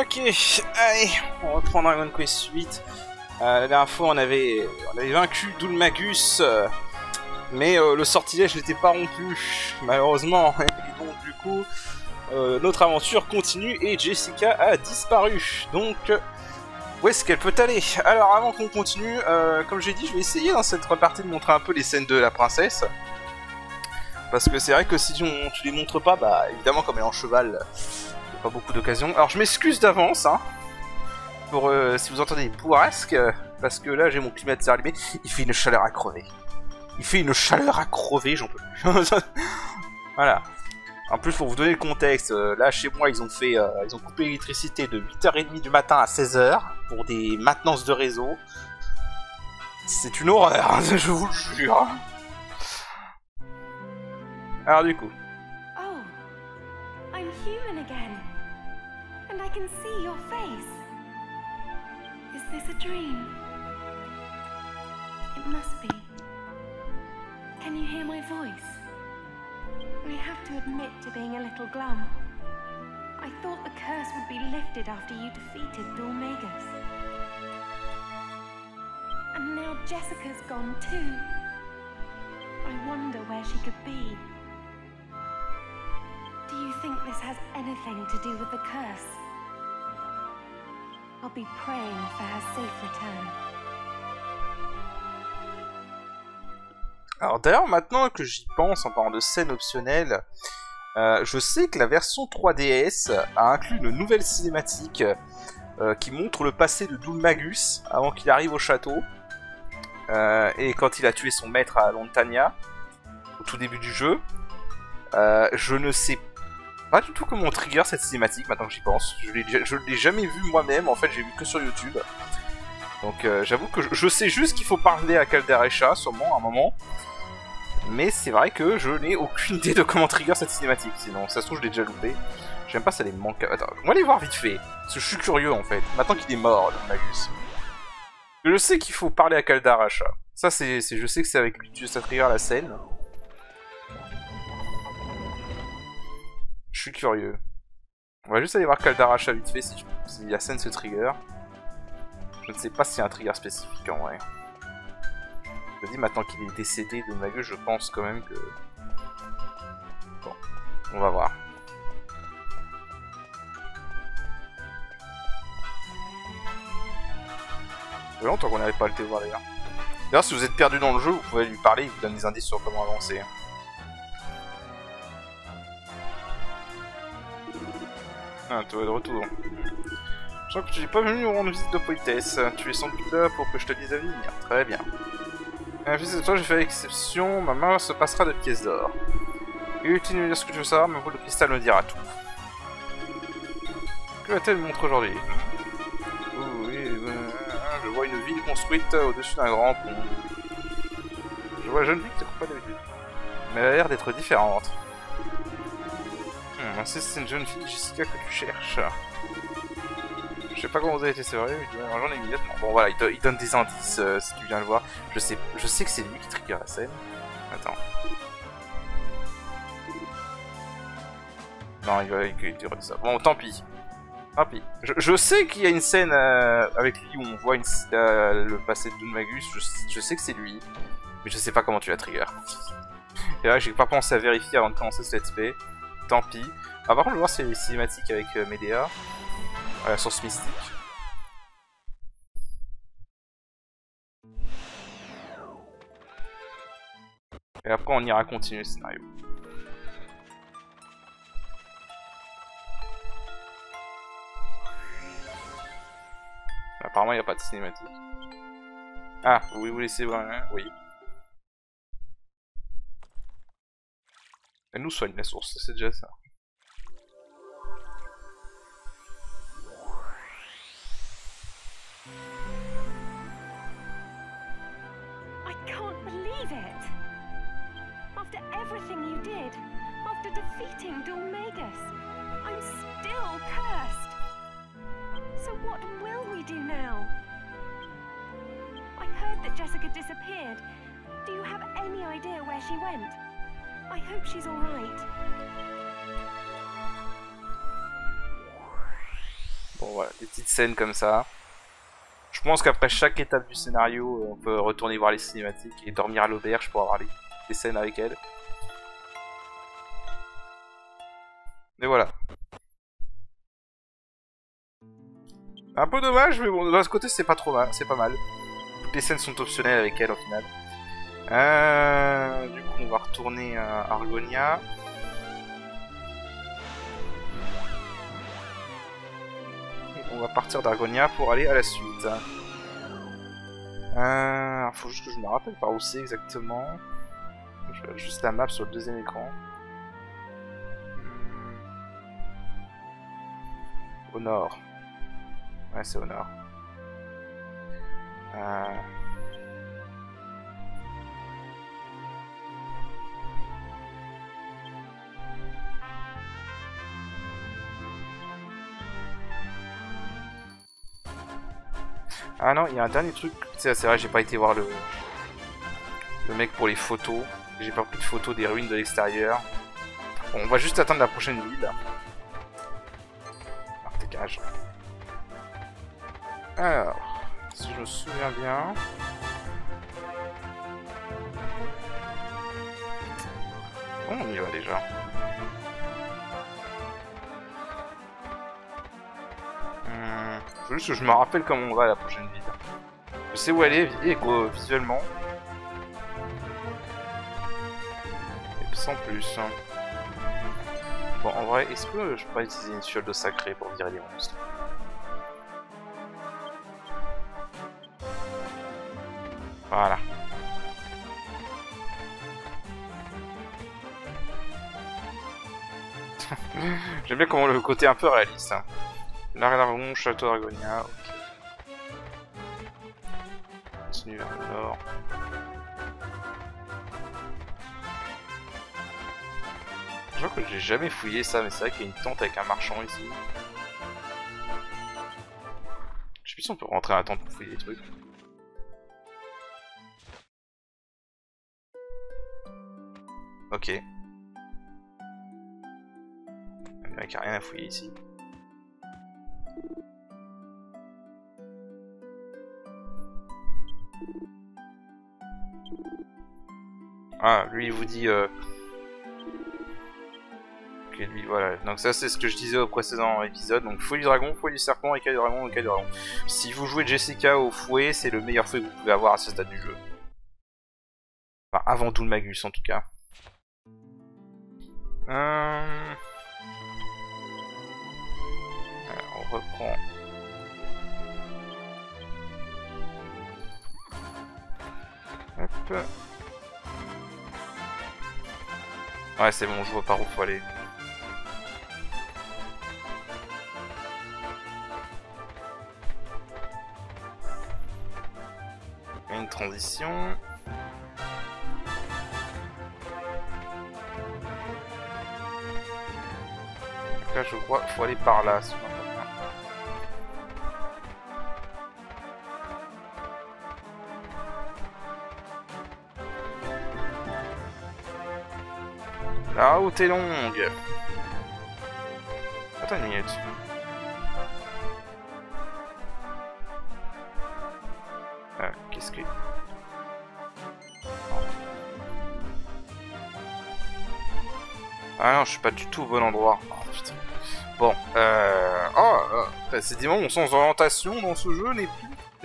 Ok, allez, on reprend Dragon Quest 8. La dernière fois, on avait vaincu Dulmagus, mais le sortilège n'était pas rompu, malheureusement. Et donc, du coup, notre aventure continue et Jessica a disparu. Donc, où est-ce qu'elle peut aller? Alors, avant qu'on continue, comme j'ai dit, je vais essayer dans cette partie de montrer un peu les scènes de la princesse. Parce que c'est vrai que si tu les montres pas, bah évidemment, comme elle est en cheval, il n'y a pas beaucoup d'occasions. Alors, je m'excuse d'avance, hein, pour si vous entendez des bourrasques, parce que là, j'ai mon climatiseur allumé. Il fait une chaleur à crever. Il fait une chaleur à crever, j'en peux plus. Voilà. En plus, pour vous donner le contexte, là, chez moi, ils ont coupé l'électricité de 8h30 du matin à 16h pour des maintenances de réseau. C'est une horreur, hein, je vous le jure. Alors du coup. Oh, I'm human again, and I can see your face. Is this a dream? It must be. Can you hear my voice? I have to admit to being a little glum. I thought the curse would be lifted after you defeated Dulmagus. And now Jessica's gone too. I wonder where she could be. Do you think this has anything to do with the curse? I'll be praying for her safe return. Alors d'ailleurs, maintenant que j'y pense en parlant de scènes optionnelles, je sais que la version 3DS a inclus une nouvelle cinématique qui montre le passé de Dulmagus avant qu'il arrive au château et quand il a tué son maître à Lontania au tout début du jeu. Je ne sais pas du tout comment on trigger cette cinématique maintenant que j'y pense. Je l'ai jamais vu moi-même, en fait j'ai vu que sur YouTube. Donc j'avoue que je sais juste qu'il faut parler à Calderecha, sûrement, à un moment. Mais c'est vrai que je n'ai aucune idée de comment trigger cette cinématique. Sinon, ça se trouve, je l'ai déjà loupé. J'aime pas, ça les manque. Attends, on va aller voir vite fait. Parce que je suis curieux, en fait. Maintenant qu'il est mort, le Magus. Je sais qu'il faut parler à Calderecha. Ça, je sais que c'est avec lui que ça trigger la scène. Je suis curieux. On va juste aller voir Calderecha vite fait si la scène se trigger. Je ne sais pas s'il y a un trigger spécifique en vrai. Je dis maintenant qu'il est décédé de Magus, je pense quand même que... Bon, on va voir. Ça fait longtemps qu'on n'avait pas le voir d'ailleurs. D'ailleurs, si vous êtes perdu dans le jeu, vous pouvez lui parler, il vous donne des indices sur comment avancer. Ah, toi de retour. Je sens que tu n'es pas venu rendre visite de politesse. Tu es sans doute là pour que je te dise à venir. Très bien. Fils de toi, j'ai fait l'exception. Ma main se passera de pièces d'or. Inutile de me dire ce que tu veux savoir, ma boule de cristal me dira tout. Que va-t-elle me montrer aujourd'hui? Oui, je vois une ville construite au-dessus d'un grand pont. Je vois une jeune fille qui te coupe pas d'habitude. Mais elle a l'air d'être différente. C'est une jeune fille, Jessica, que tu cherches. Je sais pas comment vous avez été séparés, mais j'en ai immédiatement. Bon voilà, il donne des indices si tu viens le voir. Je sais que c'est lui qui trigger la scène. Attends. Non, il va dire ça. Bon, tant pis. Tant pis. Je sais qu'il y a une scène avec lui où on voit le passé de Dulmagus. Je sais que c'est lui. Mais je sais pas comment tu la trigger. Et là, j'ai pas pensé à vérifier avant de commencer ce let's play. Tant pis. Ah, par contre, je vais voir si il y a des cinématiques avec Medea. À la source mystique. Et après, on ira continuer le scénario. Apparemment, il n'y a pas de cinématique. Ah, oui, vous laissez voir, hein? Oui. Elle nous soigne la source, c'est déjà ça. I can't believe it! After everything you did, after defeating Dulmagus, I'm still cursed! So what will we do now? I heard that Jessica disappeared. Do you have any idea where she went? I hope she's all right. Bon voilà, des petites scènes comme ça. Je pense qu'après chaque étape du scénario, on peut retourner voir les cinématiques et dormir à l'auberge pour avoir les scènes avec elle. Mais voilà. Un peu dommage, mais bon, de ce côté c'est pas trop mal, c'est pas mal. Toutes les scènes sont optionnelles avec elle au final. Du coup, on va retourner à Argonia. On va partir d'Argonia pour aller à la suite. Faut juste que je me rappelle par où c'est exactement. Je vais juste la map sur le deuxième écran. Au nord. Ouais, c'est au nord. Ah non, il y a un dernier truc. C'est vrai, j'ai pas été voir le mec pour les photos. J'ai pas pris de photos des ruines de l'extérieur. Bon, on va juste attendre la prochaine ville. Alors, dégage. Alors, si je me souviens bien... Bon, on y va déjà. Faut juste que je me rappelle comment on va à la prochaine ville. Je sais où elle est visuellement. Et sans plus. Bon, en vrai, est-ce que je pourrais utiliser une fiole d'eau sacrée pour virer les monstres? Voilà. J'aime bien comment le côté un peu réaliste. Hein. L'Argon, château d'Argonia, ok. Continue vers le nord. Je crois que j'ai jamais fouillé ça, mais c'est vrai qu'il y a une tente avec un marchand ici. Je sais plus si on peut rentrer à la tente pour fouiller des trucs. Ok. Il n'y a rien à fouiller ici. Ah, lui il vous dit ok, lui, voilà. Donc ça c'est ce que je disais au précédent épisode. Donc fouet du dragon, fouet du serpent, écaille du dragon, écaille du dragon. Si vous jouez Jessica au fouet, c'est le meilleur fouet que vous pouvez avoir à ce stade du jeu. Enfin, avant tout le Magus en tout cas. Alors, on reprend. Hop. Ouais, c'est bon, je vois par où faut aller. Une transition. Donc là, je crois qu'il faut aller par là. Si on entend bien. La route est longue. Attends une minute. Qu'est-ce que... Ah non, je suis pas du tout au bon endroit. Oh putain. Bon, décidément, mon sens d'orientation dans ce jeu n'est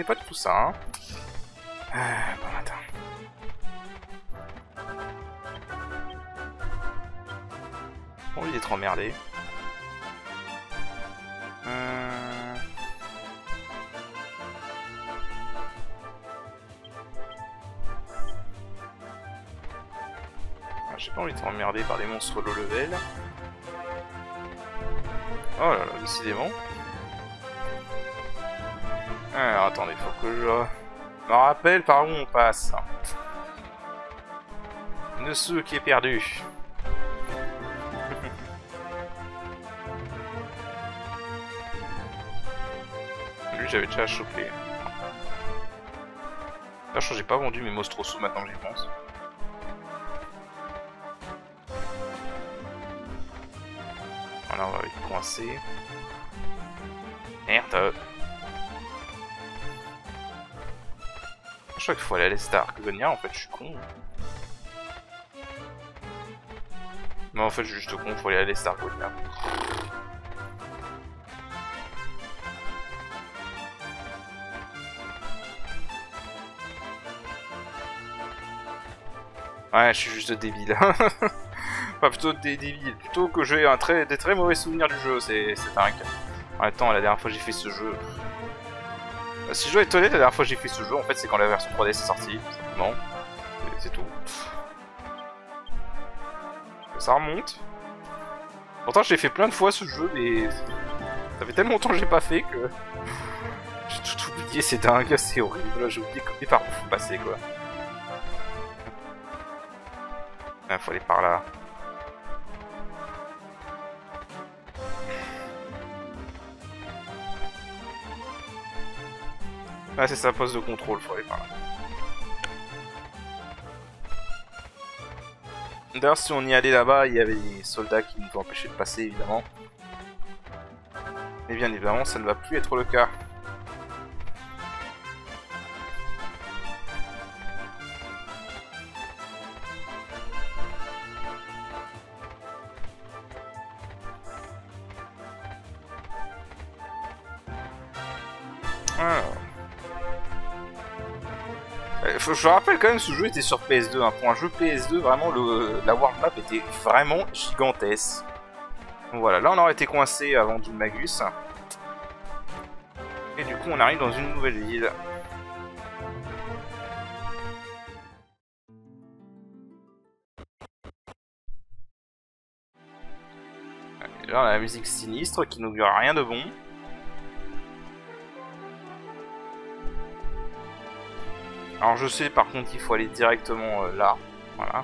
pas du tout ça. Hein. Bon, attends. Bon, il est trop emmerdé. J'ai pas envie d'être emmerdé par des monstres low level. Oh là là, décidément. Alors attendez, faut que je me rappelle par où on passe. Ne ce qui est perdu. Lui j'avais déjà chopé. Là je crois que j'ai pas vendu mes Mostroso maintenant que j'y pense. Voilà, on va être coincé. Merde. Je crois qu'il faut aller à l'est d'Argonia, en fait, je suis con. Non, en fait, je suis juste con, il faut aller à l'est d'Argonia. Ouais, je suis juste débile. Enfin, plutôt débile. Plutôt que j'ai des très mauvais souvenirs du jeu, c'est dingue. En même temps, la dernière fois que j'ai fait ce jeu... Si je dois être honnête, la dernière fois que j'ai fait ce jeu, en fait, c'est quand la version 3D est sortie, simplement. C'est tout. Ça remonte. Pourtant, je l'ai fait plein de fois ce jeu, mais... Ça fait tellement longtemps que j'ai pas fait que... J'ai tout oublié, c'est dingue, c'est horrible. J'ai oublié par où faut passer, quoi. Ah, faut aller par là. Ah, c'est ça, poste de contrôle, faut aller par là. D'ailleurs, si on y allait là-bas, il y avait des soldats qui nous ont empêché de passer, évidemment. Et bien évidemment, ça ne va plus être le cas. Alors. Je rappelle quand même, ce jeu était sur PS2. Hein. Pour un jeu PS2, vraiment, la world map était vraiment gigantesque. Donc voilà, là on aurait été coincé avant du Magus. Et du coup, on arrive dans une nouvelle ville. Et là, on a la musique sinistre qui n'augure rien de bon. Alors je sais par contre qu'il faut aller directement là, voilà.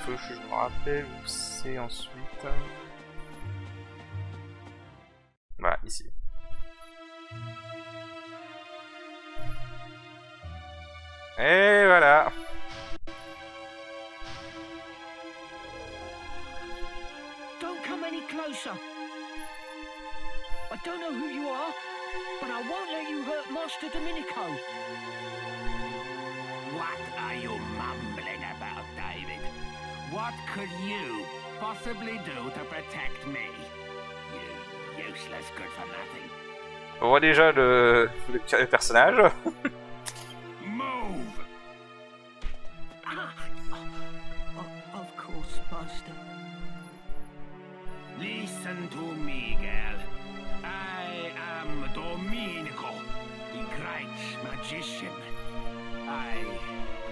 Faut que je me rappelle où c'est ensuite. Voilà, ici. Et voilà. Closer. I don't know who you are, but I won't let you hurt Master Domenico. What are you mumbling about, David? What could you possibly do to protect me? You useless good for nothing. On voit déjà le personnage. Move! Of course, Master. Listen to me, girl. I am Domenico, the great magician. I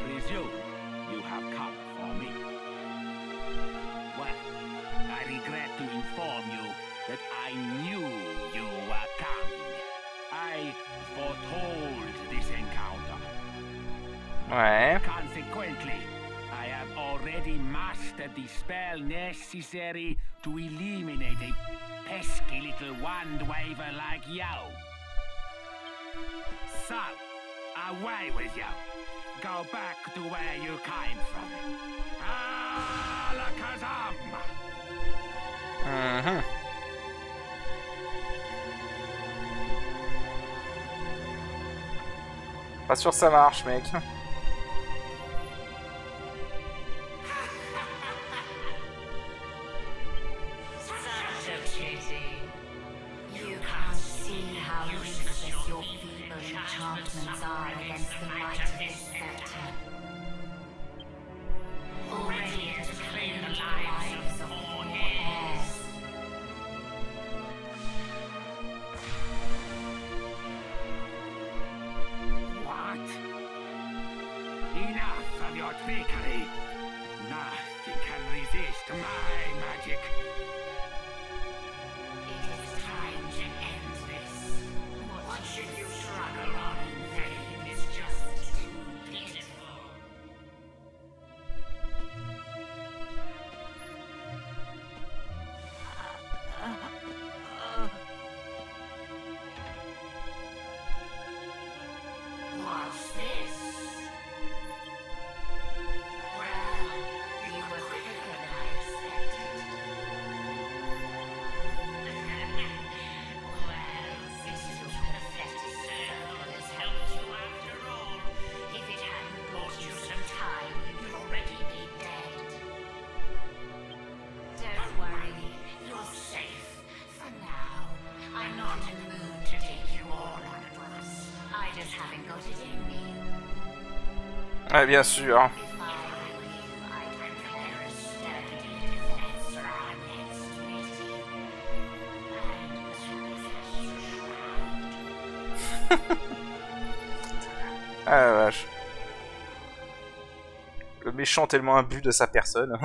presume you have come for me. Well, I regret to inform you that I knew you were coming. I foretold this encounter. Ouais. Consequently, I have already mastered the spell necessary to eliminate a pesky little wand waver like you. So, away with you. Go back to where you came from. Alakazam! Pas sûr que ça marche, mec. Enchantments are against the might of this scepter. Already it has claimed the lives of all heirs. What? Enough of your trickery. Nothing can resist my magic. It is time to end this. What should you struggle on in vain is just too pitiful. What's this? haven't got it in me. Ouais, bien sûr. If I were you, I'd prepare a sturdy defense for our next meeting. And possess Ah la vache. Le méchant tellement imbu de sa personne.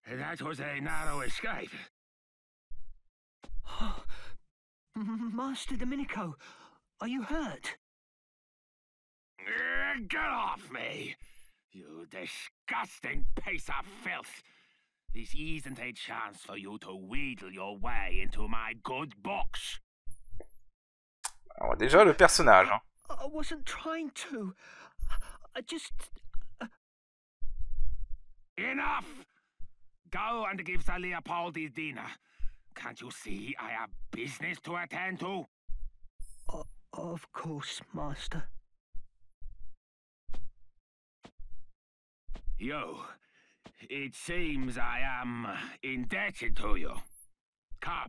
That was a narrow escape. Master Domenico, are you hurt? Get off me! You disgusting piece of filth! This isn't a chance for you to wheedle your way into my good books. Alors déjà le personnage. Hein. I wasn't trying to. I just... Enough! Go and give Sir Leopold his dinner. Can't you see I have business to attend to? Of course, Master. You. It seems I am indebted to you. Come.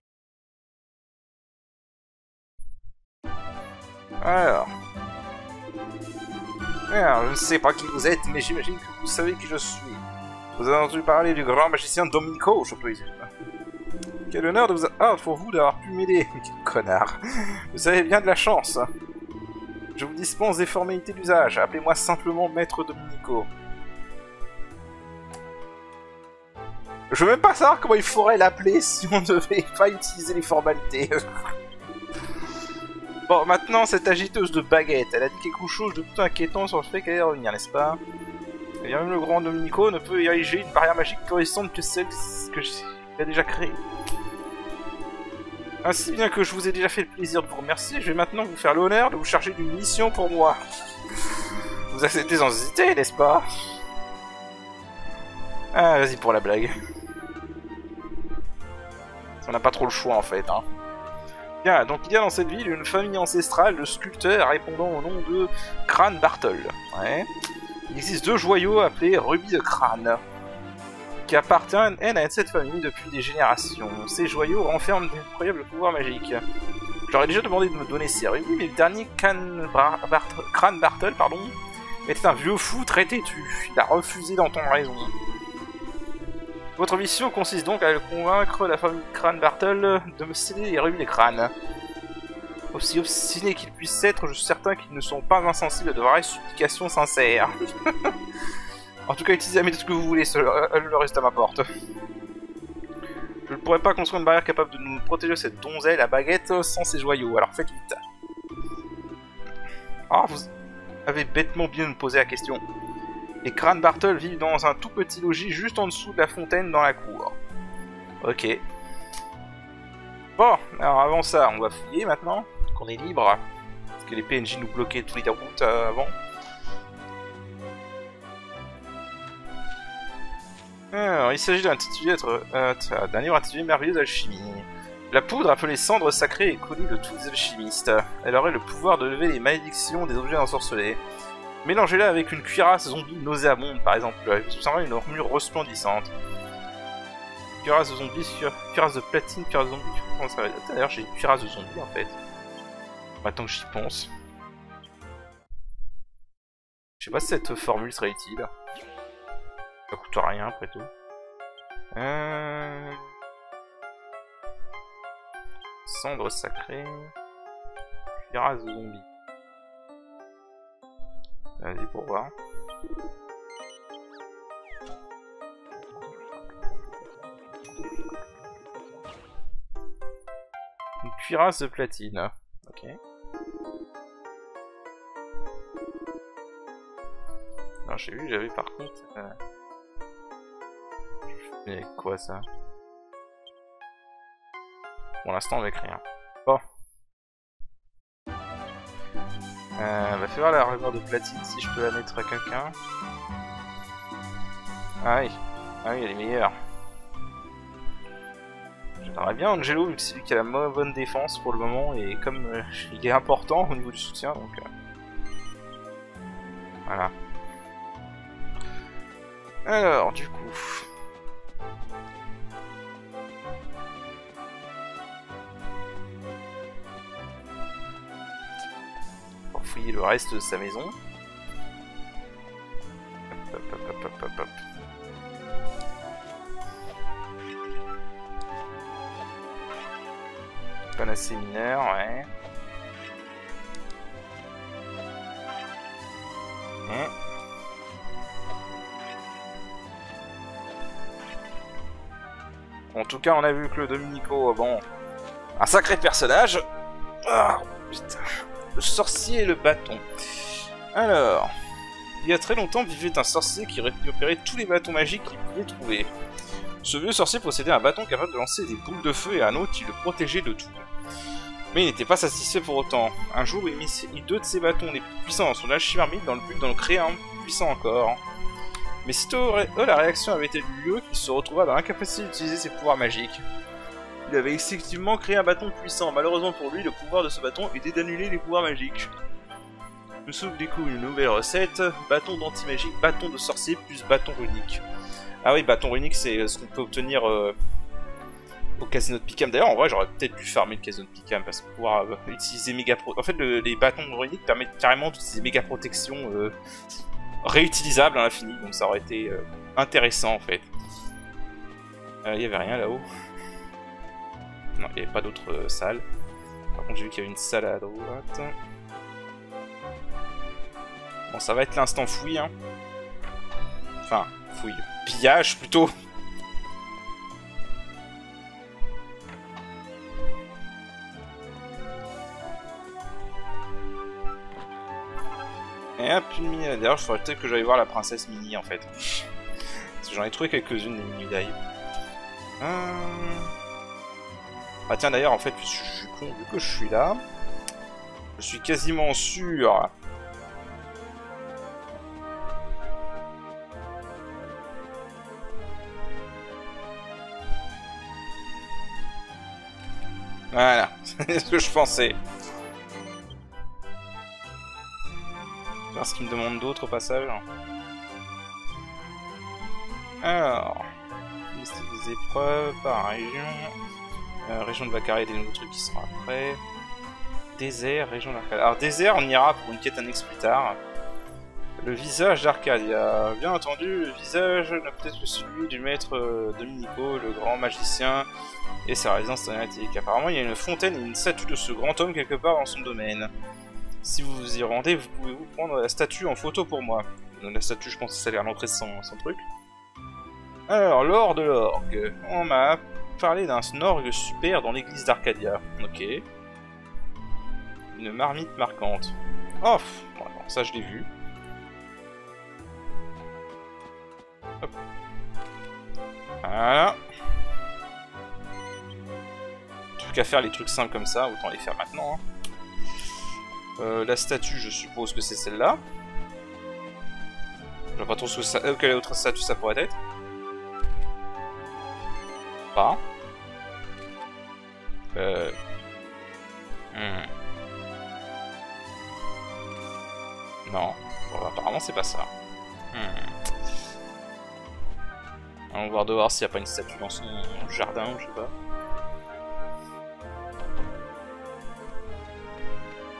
Alors, je ne sais pas qui vous êtes, mais j'imagine que vous savez qui je suis. Vous avez entendu parler du grand magicien Domenico, je présume. Quel honneur de vous pour vous d'avoir pu m'aider. Quel connard. Vous avez bien de la chance. Je vous dispense des formalités d'usage. Appelez-moi simplement Maître Domenico. Je veux même pas savoir comment il faudrait l'appeler si on ne devait pas utiliser les formalités. Bon, maintenant, cette agiteuse de baguette, elle a dit quelque chose de tout inquiétant sur le fait qu'elle allait revenir, n'est-ce pas? Et bien même le grand Domenico ne peut ériger une barrière magique plus récente que celle que j'ai déjà créée. Ainsi bien que je vous ai déjà fait le plaisir de vous remercier, je vais maintenant vous faire l'honneur de vous charger d'une mission pour moi. Vous acceptez sans hésiter, n'est-ce pas? Ah, vas-y pour la blague. On n'a pas trop le choix en fait, hein. Bien, donc il y a dans cette ville une famille ancestrale de sculpteurs répondant au nom de Crâne Bartol. Ouais. Il existe deux joyaux appelés rubis de crâne, qui appartiennent à cette famille depuis des générations. Ces joyaux renferment d'incroyables pouvoirs magiques. Je leur ai déjà demandé de me donner ces rubis, mais le dernier Crâne Bartol, pardon, était un vieux fou très têtu. Il a refusé d'entendre raison. Votre mission consiste donc à convaincre la famille Crâne Bartol de me céder les rubis des crânes. Aussi obstinés qu'ils puissent être, je suis certain qu'ils ne sont pas insensibles à de vraies supplications sincères. En tout cas, utilisez la méthode que vous voulez, le reste à ma porte. Je ne pourrais pas construire une barrière capable de nous protéger cette donzelle à baguette sans ses joyaux, alors faites vite. Ah, vous avez bêtement bien me posé la question. Les Crâne Bartol vivent dans un tout petit logis juste en dessous de la fontaine dans la cour. Ok. Bon, alors avant ça, on va fouiller maintenant, qu'on est libre. Parce que les PNJ nous bloquaient toutes les routes avant. Alors, il s'agit d'un livre intitulé Merveilleuse Alchimie. La poudre appelée cendre sacrée est connue de tous les alchimistes. Elle aurait le pouvoir de lever les malédictions des objets ensorcelés. Mélangez-la avec une cuirasse zombie nauséabonde, par exemple. Ça ressemble à une armure resplendissante. Cuirasse de zombie, cuirasse de platine, cuirasse de zombie. D'ailleurs, j'ai une cuirasse de zombie en fait. Maintenant que j'y pense. Je sais pas si cette formule serait utile. Ça coûte rien après tout. Cendre sacrée. Cuirasse de zombie. Vas-y pour voir. Une cuirasse de platine. Ok. Alors j'ai vu, j'avais par contre... Mais avec quoi ça? Pour l'instant avec rien. Bon. Va faire la armure de platine si je peux la mettre à quelqu'un. Ah oui, elle est meilleure. J'aimerais bien Angelo vu que c'est lui qui a la bonne défense pour le moment et comme il est important au niveau du soutien donc voilà. Alors du coup fouiller le reste de sa maison. Hop, hop, hop, hop, hop, hop. Panacée mineur, ouais. En tout cas, on a vu que le Domenico, bon, un sacré personnage. Ah, putain. Le sorcier et le bâton. Alors, il y a très longtemps vivait un sorcier qui récupérait tous les bâtons magiques qu'il pouvait trouver. Ce vieux sorcier possédait un bâton capable de lancer des boules de feu et un autre qui le protégeait de tout. Mais il n'était pas satisfait pour autant. Un jour, il mit 2 de ses bâtons les plus puissants dans son alchimie dans le but d'en créer un plus puissant encore. Mais sitôt la réaction avait eu lieu qu'il se retrouva dans l'incapacité d'utiliser ses pouvoirs magiques. Il avait effectivement créé un bâton puissant. Malheureusement pour lui, le pouvoir de ce bâton était d'annuler les pouvoirs magiques. Le souffle découvre une nouvelle recette, bâton d'anti-magique, bâton de sorcier plus bâton runique. Ah oui, bâton runique, c'est ce qu'on peut obtenir au casino de Pickham. D'ailleurs, en vrai, j'aurais peut-être pu farmer le casino de Pickham parce que pouvoir utiliser méga pro... En fait, les bâtons runiques permettent carrément d'utiliser méga protection réutilisable à l'infini, donc ça aurait été intéressant en fait. Il y avait rien là-haut. Non, il n'y avait pas d'autres salles. Par contre, j'ai vu qu'il y avait une salle à droite. Bon, ça va être l'instant fouille, hein. Enfin, fouille. Pillage, plutôt. Et hop, une mini. D'ailleurs, il faudrait peut-être que j'aille voir la princesse Mini, en fait. Parce que j'en ai trouvé quelques-unes, des mini-médailles. Ah tiens, d'ailleurs, en fait, je suis con, vu que je suis là, je suis quasiment sûr... Voilà, c'est ce que je pensais. Voir ce qu'il me demande d'autre au passage. Alors, liste des épreuves par région. Région de Valkyrie, des nouveaux trucs qui seront après. Désert, région d'Arcadia. Alors, désert, on ira pour une quête annexe plus tard. Le visage d'Arcadia. Bien entendu, le visage n'est peut-être que celui du maître Domenico, le grand magicien, et sa résidence antique. Apparemment, il y a une fontaine et une statue de ce grand homme quelque part dans son domaine. Si vous vous y rendez, vous pouvez vous prendre la statue en photo pour moi. La statue, je pense que ça a l'air d'entrer son truc. Alors, l'or de l'orgue. On m'a parlé d'un orgue super dans l'église d'Arcadia. Ok. Une marmite marquante. Oh, bon, ça je l'ai vu. Hop. Voilà. Plus qu'à faire les trucs simples comme ça, autant les faire maintenant. Hein. La statue, je suppose que c'est celle-là. Je vois pas trop ce que ça... quelle autre statue ça pourrait être. Pas. Non. Bon, apparemment, c'est pas ça. On va voir dehors s'il n'y a pas une statue dans son jardin ou je sais pas.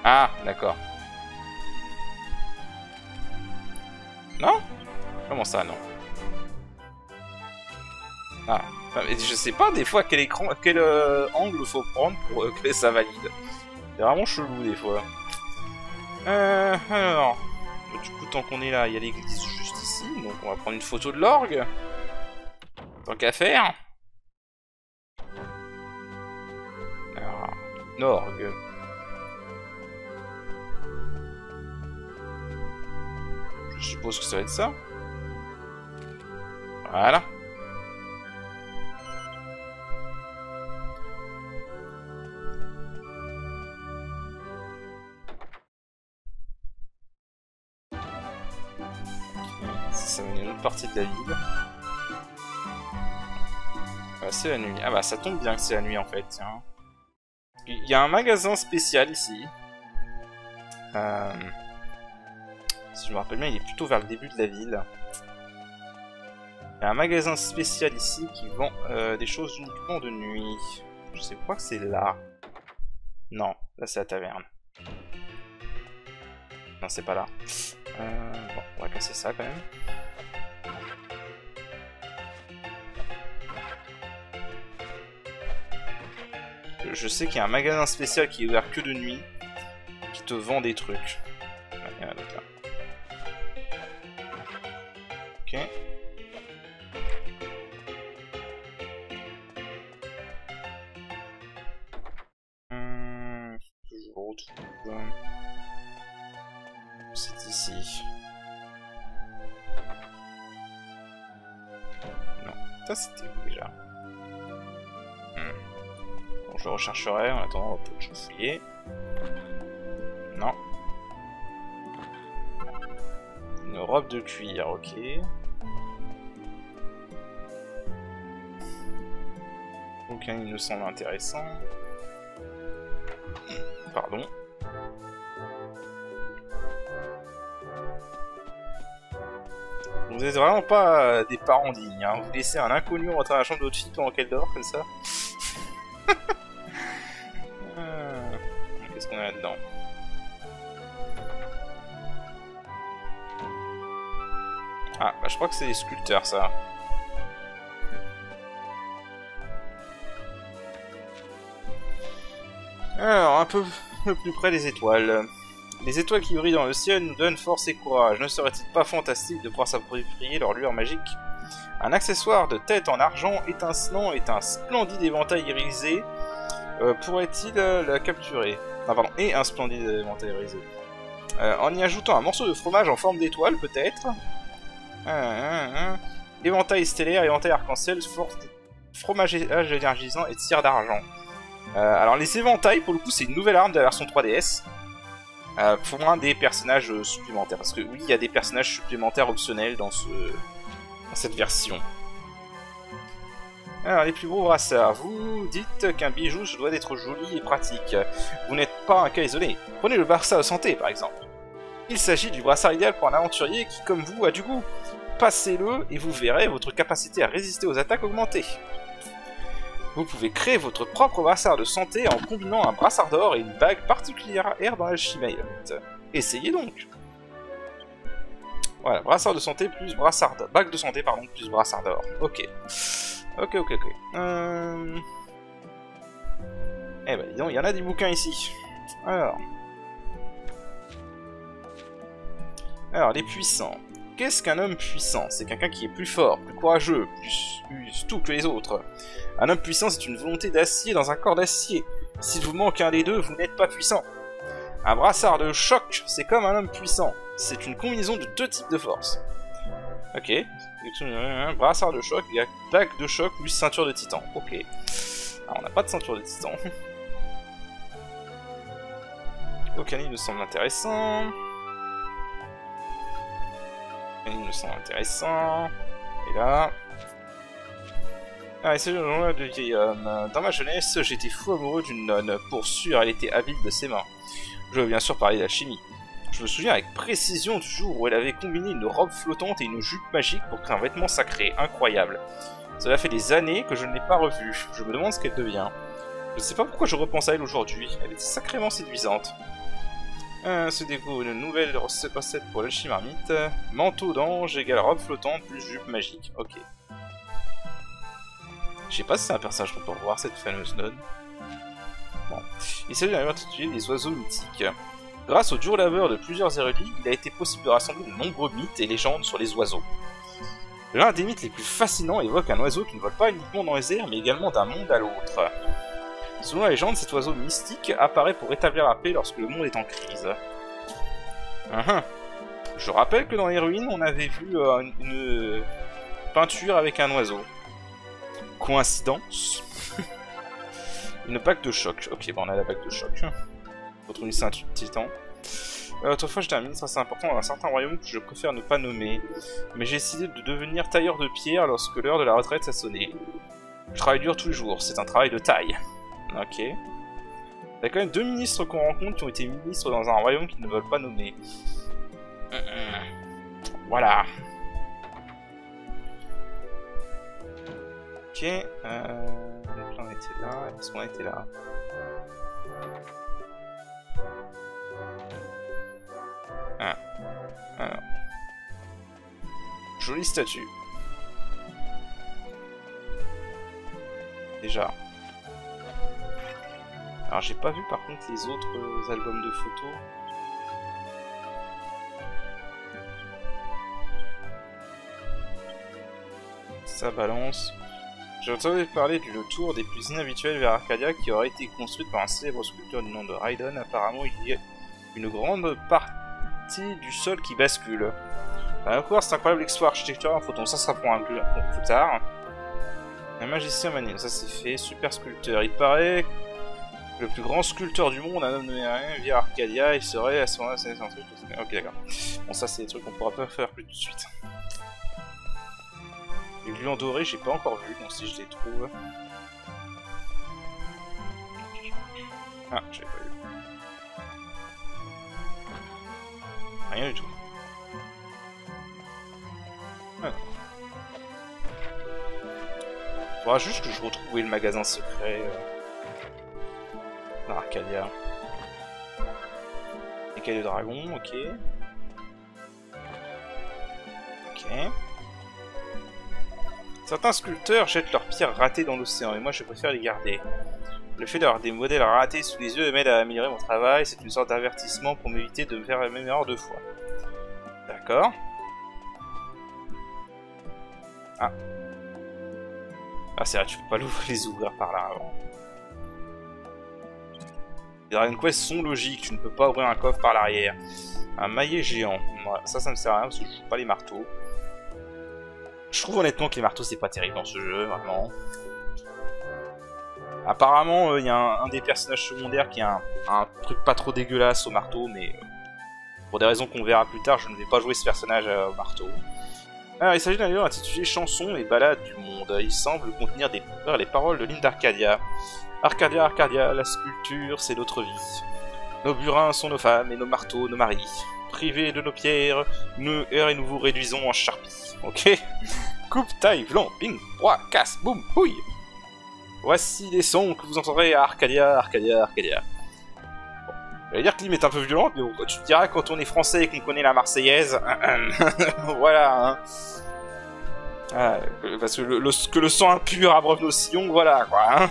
Ah, d'accord. Non? Comment ça, non? Ah, je sais pas des fois quel écran, quel angle faut prendre pour que ça valide. C'est vraiment chelou des fois. Alors, du coup, tant qu'on est là, il y a l'église juste ici, donc on va prendre une photo de l'orgue. Tant qu'à faire. Alors, l'orgue. Je suppose que ça va être ça. Voilà. Ça va une autre partie de la ville. C'est la nuit. Ah bah ça tombe bien que c'est la nuit en fait, tiens. Il y a un magasin spécial ici. Si je me rappelle bien, il est plutôt vers le début de la ville. Il y a un magasin spécial ici qui vend des choses uniquement de nuit. Je sais pas que c'est là. Non, là c'est la taverne. Non, c'est pas là. Bon, on va casser ça quand même. Je sais qu'il y a un magasin spécial qui est ouvert que de nuit, qui te vend des trucs. Il y en a d'autres là. Ok. Je retrouve. C'est ici. Non, ça c'était où déjà? Bon, je le rechercherai en attendant, on va peut-être fouiller. Non. Une robe de cuir, ok. Aucun il me semble intéressant. Pardon. Vous êtes vraiment pas des parents dignes, hein. Vous laissez un inconnu rentrer dans la chambre de votre fille pendant qu'elle dort, comme ça. Qu'est-ce qu'on a là-dedans? Ah, bah je crois que c'est les sculpteurs, ça. Alors, un peu plus près des étoiles. Les étoiles qui brillent dans le ciel nous donnent force et courage. Ne serait-il pas fantastique de pouvoir s'approprier leur lueur magique? Un accessoire de tête en argent étincelant est un splendide éventail irisé. Pourrait-il la capturer? Ah pardon, et un splendide éventail irisé. En y ajoutant un morceau de fromage en forme d'étoile, peut-être. Éventail stellaire, éventail arc-en-ciel, fromage énergisant et cire d'argent. Alors les éventails, pour le coup, c'est une nouvelle arme de la version 3DS. Pour un des personnages supplémentaires. Parce que oui, il y a des personnages supplémentaires optionnels dans cette version. Alors, les plus beaux brassards. Vous dites qu'un bijou doit être joli et pratique. Vous n'êtes pas un cas isolé. Prenez le brassard de santé, par exemple. Il s'agit du brassard idéal pour un aventurier qui, comme vous, a du goût. Passez-le et vous verrez votre capacité à résister aux attaques augmenter. Vous pouvez créer votre propre brassard de santé en combinant un brassard d'or et une bague particulière dans l'alchimie. Essayez donc. Voilà, brassard de santé plus brassard d'or. Bague de santé, pardon, plus brassard d'or. Ok. Ok. Eh ben, dis donc, il y en a des bouquins ici. Alors, les puissants. Qu'est-ce qu'un homme puissant? C'est quelqu'un qui est plus fort, plus courageux, plus tout que les autres. Un homme puissant, c'est une volonté d'acier dans un corps d'acier. S'il vous manque un des deux, vous n'êtes pas puissant. Un brassard de choc, c'est comme un homme puissant. C'est une combinaison de deux types de force. Ok. Un brassard de choc, il y a bague de choc plus ceinture de titan. Ok. Alors, on n'a pas de ceinture de titan. Aucun il me semble intéressant. Il me semble intéressant. Et là... Ah, et c'est le nom de vieil homme. Dans ma jeunesse, j'étais fou amoureux d'une nonne. Pour sûr, elle était habile de ses mains. Je veux bien sûr parler d'alchimie. Je me souviens avec précision du jour où elle avait combiné une robe flottante et une jupe magique pour créer un vêtement sacré. Incroyable. Cela fait des années que je ne l'ai pas revue. Je me demande ce qu'elle devient. Je ne sais pas pourquoi je repense à elle aujourd'hui. Elle était sacrément séduisante. Se découvre une nouvelle recette pour l'alchimie marmite. Manteau d'ange égale robe flottante plus jupe magique. Ok. Je sais pas si c'est un personnage qu'on peut revoir, cette fameuse nonne. Bon. Il s'agit d'un intitulé des oiseaux mythiques. Grâce au dur labeur de plusieurs érudits, il a été possible de rassembler de nombreux mythes et légendes sur les oiseaux. L'un des mythes les plus fascinants évoque un oiseau qui ne vole pas uniquement dans les airs, mais également d'un monde à l'autre. Selon la légende, cet oiseau mystique apparaît pour rétablir la paix lorsque le monde est en crise. Je rappelle que dans les ruines, on avait vu une peinture avec un oiseau. Coïncidence? Une bague de choc. Ok, bon, on a la bague de choc. Retrouve une ceinture de titan. Autrefois, j'étais un ministre assez important dans un certain royaume que je préfère ne pas nommer. Mais j'ai décidé de devenir tailleur de pierre lorsque l'heure de la retraite a sonné. Je travaille dur tous les jours, c'est un travail de taille. Ok. Il y a quand même deux ministres qu'on rencontre qui ont été ministres dans un royaume qu'ils ne veulent pas nommer. Voilà. Ok. Donc là on était là. Est-ce qu'on était là? jolie statue. Déjà. Alors j'ai pas vu par contre les autres albums de photos. Ça balance. J'ai entendu parler du tour des plus inhabituels vers Arcadia qui aurait été construite par un célèbre sculpteur du nom de Raiden. Apparemment il y a une grande partie du sol qui bascule. Encore c'est incroyable exploit architectural en photon, ça sera pour un plus tard. Un magicien manie, ça c'est fait, super sculpteur. Il paraît que le plus grand sculpteur du monde, un homme nommé via Arcadia, il serait à ce moment-là, c'est un truc. Ok d'accord. Bon ça c'est des trucs qu'on pourra pas faire plus tout de suite. Les gluants dorés, j'ai pas encore vu, donc si je les trouve. Ah, j'avais pas vu. Rien du tout. Voilà. Faudra juste que je retrouve le magasin secret dans Arcadia. Écaille de dragon, ok. Ok. Certains sculpteurs jettent leurs pierres ratées dans l'océan, et moi je préfère les garder. Le fait d'avoir des modèles ratés sous les yeux m'aide à améliorer mon travail, c'est une sorte d'avertissement pour m'éviter de me faire la même erreur 2 fois. D'accord. Ah. Ah c'est vrai, tu peux pas les ouvrir par là avant. Les Dragon Quest sont logiques, tu ne peux pas ouvrir un coffre par l'arrière. Un maillet géant, ouais, ça me sert à rien parce que je joue pas les marteaux. Je trouve honnêtement que les marteaux c'est pas terrible dans ce jeu, vraiment. Apparemment, il y a un des personnages secondaires qui a un truc pas trop dégueulasse au marteau, mais pour des raisons qu'on verra plus tard, je ne vais pas jouer ce personnage au marteau. Alors, il s'agit d'un livre intitulé Chansons et ballades du monde. Il semble contenir les paroles de l'hymne d'Arcadia. Arcadia, Arcadia, la sculpture, c'est notre vie. Nos burins sont nos femmes et nos marteaux, nos maris. Privés de nos pierres, nous vous réduisons en charpie. Ok. Coupe, taille, blanc, ping, roi, casse, boum, houille. Voici les sons que vous entendrez à Arcadia, Arcadia, Arcadia. Bon. J'allais dire que l'hymne est un peu violente, mais bon, tu te diras quand on est français et qu'on connaît la Marseillaise. Voilà, hein. Ah, parce que le sang impur abreuve nos sillons, voilà, quoi. Hein.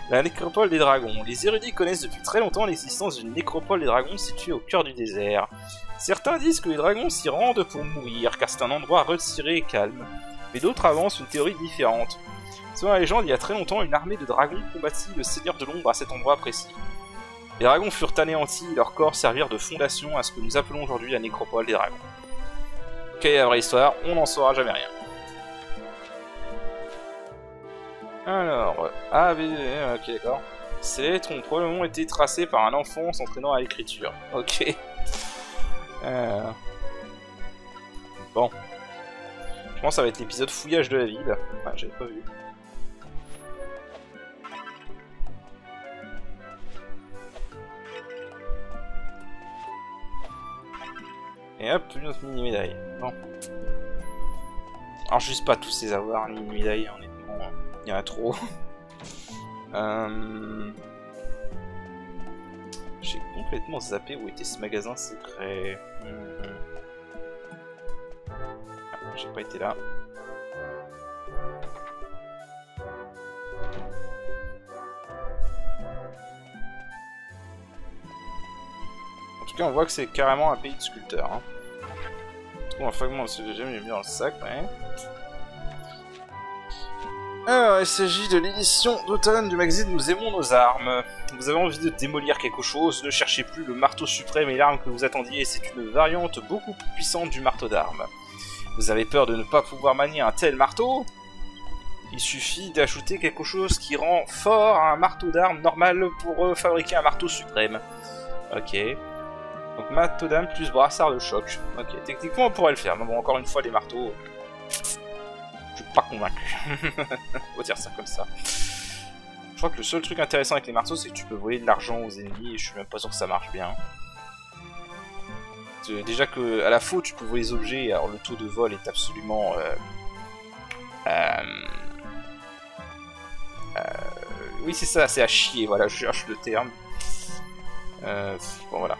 La nécropole des dragons. Les érudits connaissent depuis très longtemps l'existence d'une nécropole des dragons située au cœur du désert. Certains disent que les dragons s'y rendent pour mourir, car c'est un endroit retiré et calme. Mais d'autres avancent une théorie différente. Selon la légende, il y a très longtemps, une armée de dragons combattit le Seigneur de l'Ombre à cet endroit précis. Les dragons furent anéantis et leurs corps servirent de fondation à ce que nous appelons aujourd'hui la nécropole des dragons. Quelle est la vraie histoire? On n'en saura jamais rien. Alors, A, B, ok d'accord. Ces lettres ont probablement été tracées par un enfant s'entraînant à l'écriture. Ok. Bon. Je pense que ça va être l'épisode fouillage de la ville. Ah, j'avais pas vu. Et hop, une autre mini-médaille. Bon. Alors, je vise pas tous les avoir, les mini-médailles, honnêtement. Il y en a trop. J'ai complètement zappé où était ce magasin secret. Ah, j'ai pas été là. En tout cas, on voit que c'est carrément un pays de sculpteurs. Hein. On trouve un fragment de ce que j'ai mis dans le sac, ouais. Alors, il s'agit de l'édition d'automne du magazine Nous aimons nos armes. Vous avez envie de démolir quelque chose, ne cherchez plus le marteau suprême et l'arme que vous attendiez, c'est une variante beaucoup plus puissante du marteau d'armes. Vous avez peur de ne pas pouvoir manier un tel marteau? Il suffit d'ajouter quelque chose qui rend fort un marteau d'armes normal pour fabriquer un marteau suprême. Ok. Donc marteau d'armes plus brassard de choc. Ok, techniquement on pourrait le faire, mais bon, encore une fois, les marteaux... Je suis pas convaincu. On va dire ça comme ça. Je crois que le seul truc intéressant avec les marteaux, c'est que tu peux voler de l'argent aux ennemis, et je suis même pas sûr que ça marche bien. Déjà que à la faux, tu peux voler les objets, alors le taux de vol est absolument... Oui, c'est ça, c'est à chier, voilà, je cherche le terme. Bon, voilà.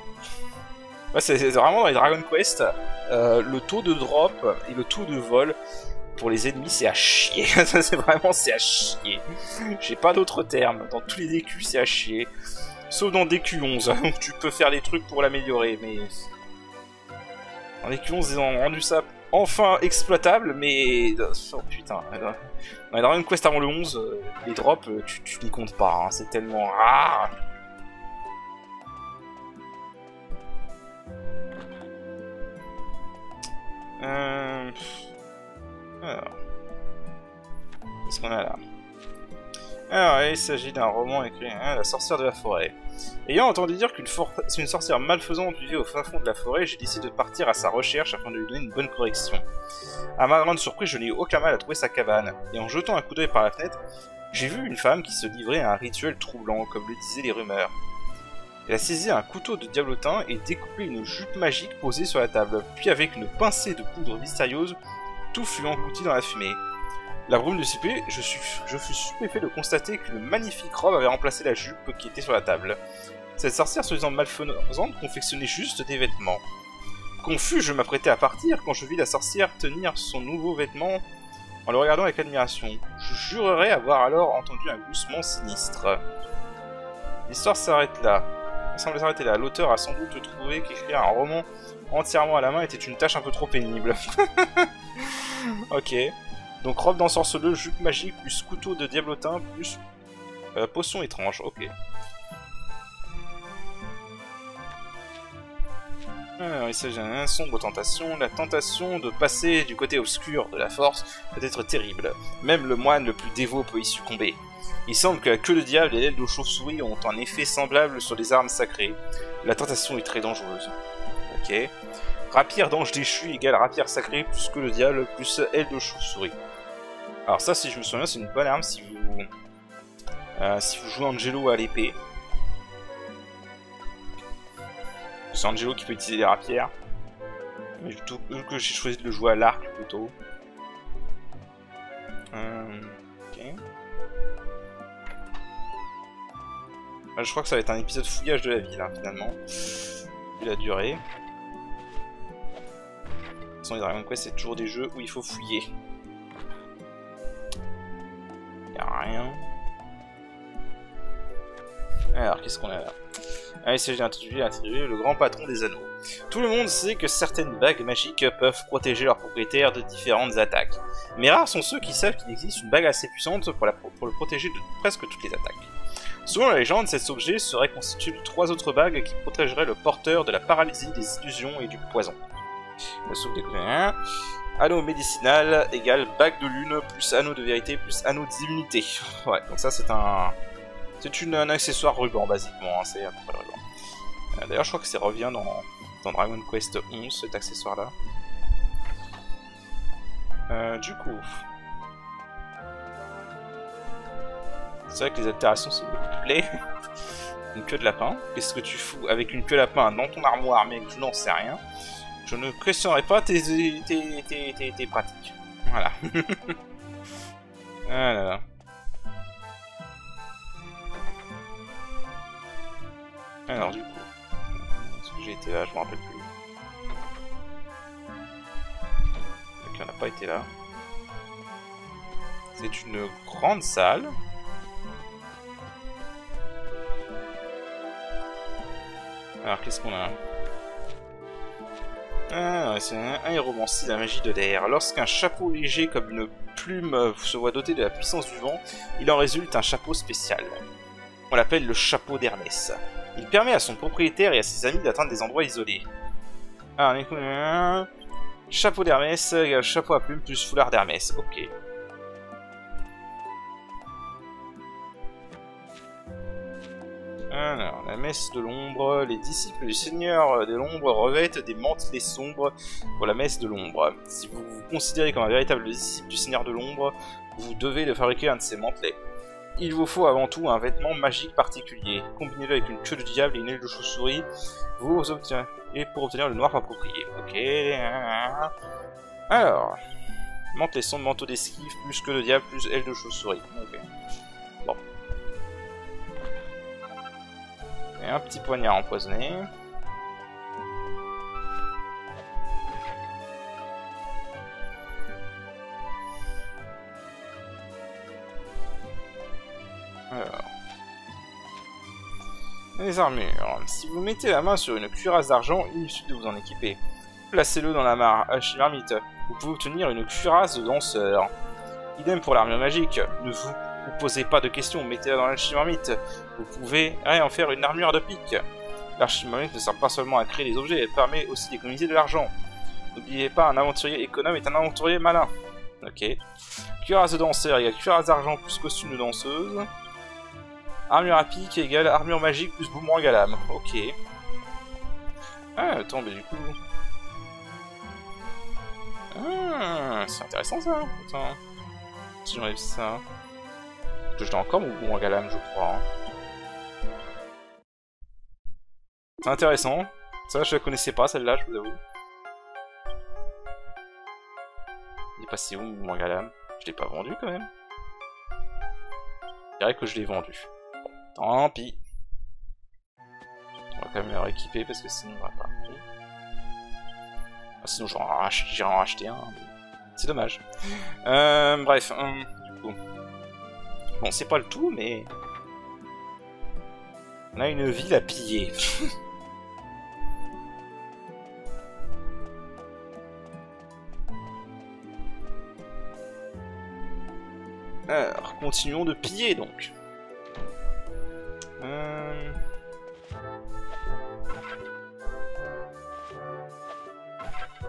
Ouais, c'est vraiment dans les Dragon Quest, le taux de drop et le taux de vol pour les ennemis, c'est à chier. C'est vraiment, c'est à chier. J'ai pas d'autres termes. Dans tous les DQ, c'est à chier. Sauf dans DQ11, où tu peux faire des trucs pour l'améliorer, mais... Dans DQ11, ils ont rendu ça enfin exploitable, mais... Oh putain. Dans les Dragon Quest avant le 11, les drops, tu n'y comptes pas, hein. C'est tellement rare. Alors, qu'est-ce qu'on a là? Alors, il s'agit d'un roman écrit, hein, La sorcière de la forêt. Ayant entendu dire qu'une sorcière malfaisante vivait au fin fond de la forêt, j'ai décidé de partir à sa recherche afin de lui donner une bonne correction. À ma grande surprise, je n'ai eu aucun mal à trouver sa cabane, et en jetant un coup d'œil par la fenêtre, j'ai vu une femme qui se livrait à un rituel troublant, comme le disaient les rumeurs. Elle a saisi un couteau de diablotin et découpé une jupe magique posée sur la table, puis avec une pincée de poudre mystérieuse, tout fut englouti dans la fumée. La brume dissipée, je fus stupéfait de constater qu'une magnifique robe avait remplacé la jupe qui était sur la table. Cette sorcière soi-disant malfaisante confectionnait juste des vêtements. Confus, je m'apprêtais à partir quand je vis la sorcière tenir son nouveau vêtement en le regardant avec admiration. Je jurerais avoir alors entendu un gloussement sinistre. L'histoire s'arrête là. Elle semble s'arrêter là. L'auteur a sans doute trouvé qu'écrire un roman entièrement à la main était une tâche un peu trop pénible. Ok. Donc robe d'ensorceleuse, jupe magique, plus couteau de diablotin, plus potion étrange. Ok. Alors, il s'agit d'une sombre tentation. La tentation de passer du côté obscur de la force peut être terrible. Même le moine le plus dévot peut y succomber. Il semble que la queue de diable et l'aile de chauve-souris ont un effet semblable sur les armes sacrées. La tentation est très dangereuse. Ok. Rapière d'ange déchu égale rapière sacrée plus queue de diable plus aile de chauve-souris. Alors ça, si je me souviens, c'est une bonne arme si vous jouez Angelo à l'épée. C'est Angelo qui peut utiliser les rapières. Mais plutôt que j'ai choisi de le jouer à l'arc plutôt. Ok. Je crois que ça va être un épisode fouillage de la ville, hein, finalement. Vu la durée. De toute façon, les Dragon Quest, c'est toujours des jeux où il faut fouiller. Y'a rien. Alors, qu'est-ce qu'on a là? Ah, il s'agit d'intituler le grand patron des anneaux. Tout le monde sait que certaines bagues magiques peuvent protéger leurs propriétaires de différentes attaques. Mais rares sont ceux qui savent qu'il existe une bague assez puissante pour le protéger de presque toutes les attaques. Selon la légende, cet objet serait constitué de 3 autres bagues qui protégeraient le porteur de la paralysie, des illusions et du poison. Le souffle des coups. Anneau médicinal égale bague de lune plus anneau de vérité plus anneau d'immunité. Ouais, donc ça c'est un... C'est un accessoire ruban, basiquement, hein, c'est à peu près le ruban. D'ailleurs, je crois que ça revient dans Dragon Quest 11, cet accessoire-là. Du coup... C'est vrai que les altérations, c'est beaucoup plaît. Une queue de lapin. Qu'est-ce que tu fous avec une queue de lapin dans ton armoire, mec? Je n'en sais rien. Je ne questionnerai pas tes pratiques. Voilà. Voilà. Alors du coup, est-ce que j'ai été là? Je me rappelle plus. Donc on n'a pas été là. C'est une grande salle. Alors qu'est-ce qu'on a? Ah, c'est un aéromancie, la magie de l'air. Lorsqu'un chapeau léger comme une plume se voit doté de la puissance du vent, il en résulte un chapeau spécial. On l'appelle le chapeau d'Hermès. Il permet à son propriétaire et à ses amis d'atteindre des endroits isolés. Alors, chapeau d'Hermès, chapeau à plume plus foulard d'Hermès. Ok. Alors, la messe de l'ombre. Les disciples du Seigneur de l'ombre revêtent des mantelets sombres pour la messe de l'ombre. Si vous vous considérez comme un véritable disciple du Seigneur de l'ombre, vous devez de fabriquer un de ces mantelets. Il vous faut avant tout un vêtement magique particulier. Combinez-le avec une queue de diable et une aile de chauve-souris, vous obtiendrez pour obtenir le noir approprié. Ok. Alors, mantelet sombre, manteau d'esquive, plus queue de diable, plus aile de chauve-souris. Ok. Bon. Et un petit poignard empoisonné. Les armures. Si vous mettez la main sur une cuirasse d'argent, inutile de vous en équiper. Placez-le dans la marmite. Vous pouvez obtenir une cuirasse de danseur. Idem pour l'armure magique. Ne vous posez pas de questions, mettez-la dans l'archimarmite. Vous pouvez en faire une armure de pique. L'archimarmite ne sert pas seulement à créer des objets, elle permet aussi d'économiser de l'argent. N'oubliez pas, un aventurier économe est un aventurier malin. Ok. Cuirasse de danseur égale cuirasse d'argent plus costume de danseuse. Armure à pique égale armure magique plus boomerang à lame. Ok. Ah, attends, mais du coup... Ah, c'est intéressant ça. Attends. Si j'enlève ça... Je l'ai encore mon boomerang à lame, je crois. C'est intéressant. Ça, je la connaissais pas, celle-là, je vous avoue. Il est passé où, mon boomerang à lame? Je l'ai pas vendu, quand même. Je dirais que je l'ai vendu. Bon, tant pis. On va quand même le rééquiper, parce que sinon, on va pas... Ah, sinon, j'irai en racheter un. C'est dommage. Bref, du coup... Bon, c'est pas le tout, mais... On a une ville à piller. Alors, continuons de piller, donc.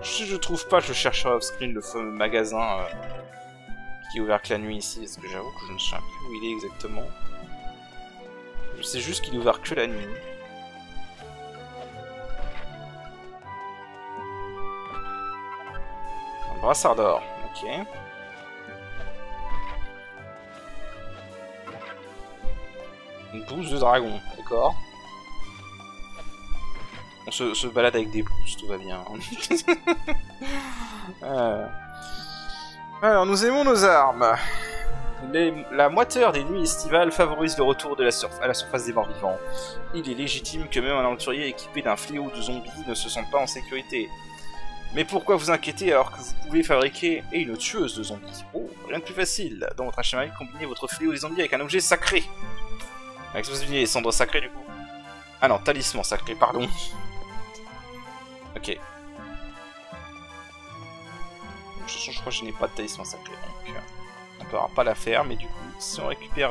Si je trouve pas, je chercherai off-screen le fameux magasin qui est ouvert que la nuit ici, parce que j'avoue que je ne sais plus où il est exactement. Je sais juste qu'il est ouvert que la nuit. Un brassard d'or, ok. Une blouse de dragon, d'accord. On se balade avec des blouses, tout va bien. Alors, nous aimons nos armes. La moiteur des nuits estivales favorise le retour de à la surface des morts vivants. Il est légitime que même un aventurier équipé d'un fléau de zombies ne se sente pas en sécurité. Mais pourquoi vous inquiéter alors que vous pouvez fabriquer une tueuse de zombies? Oh, rien de plus facile. Dans votre archimarie, combinez votre fléau des zombies avec un objet sacré. Avec ce que vous avez dit, cendre sacrée du coup. Ah non, talisman sacré, pardon. Ok. De toute façon, je crois que je n'ai pas de talisman sacré, donc on ne pourra pas la faire, mais du coup, si on récupère...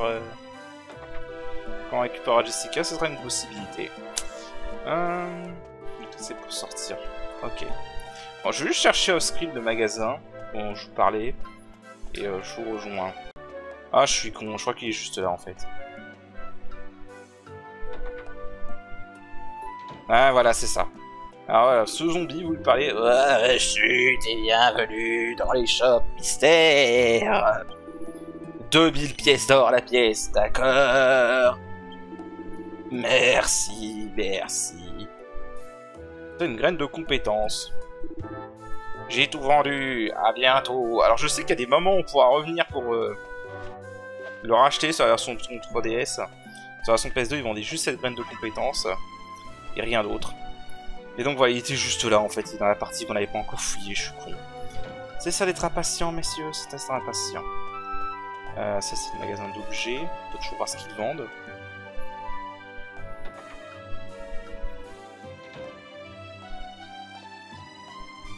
Quand on récupérera Jessica, ce sera une possibilité. C'est pour sortir. Ok. Bon, je vais juste chercher off-screen le magasin dont je vous parlais, et je vous rejoins. Ah, je suis con, je crois qu'il est juste là, en fait. Ah, voilà, c'est ça. Alors voilà, ce zombie, vous lui parlez... chut, et bienvenue dans les shops mystères. 2000 pièces d'or la pièce, d'accord. Merci, merci. C'est une graine de compétence. J'ai tout vendu, à bientôt. Alors je sais qu'il y a des moments où on pourra revenir pour le racheter sur la version 3DS. Sur la version PS2, ils vendaient juste cette graine de compétence. Et rien d'autre. Et donc voilà, il était juste là en fait, il est dans la partie qu'on n'avait pas encore fouillée, je suis con. C'est ça d'être impatient, messieurs, c'est d'être impatient. Ça c'est le magasin d'objets, on peut toujours voir ce qu'ils vendent.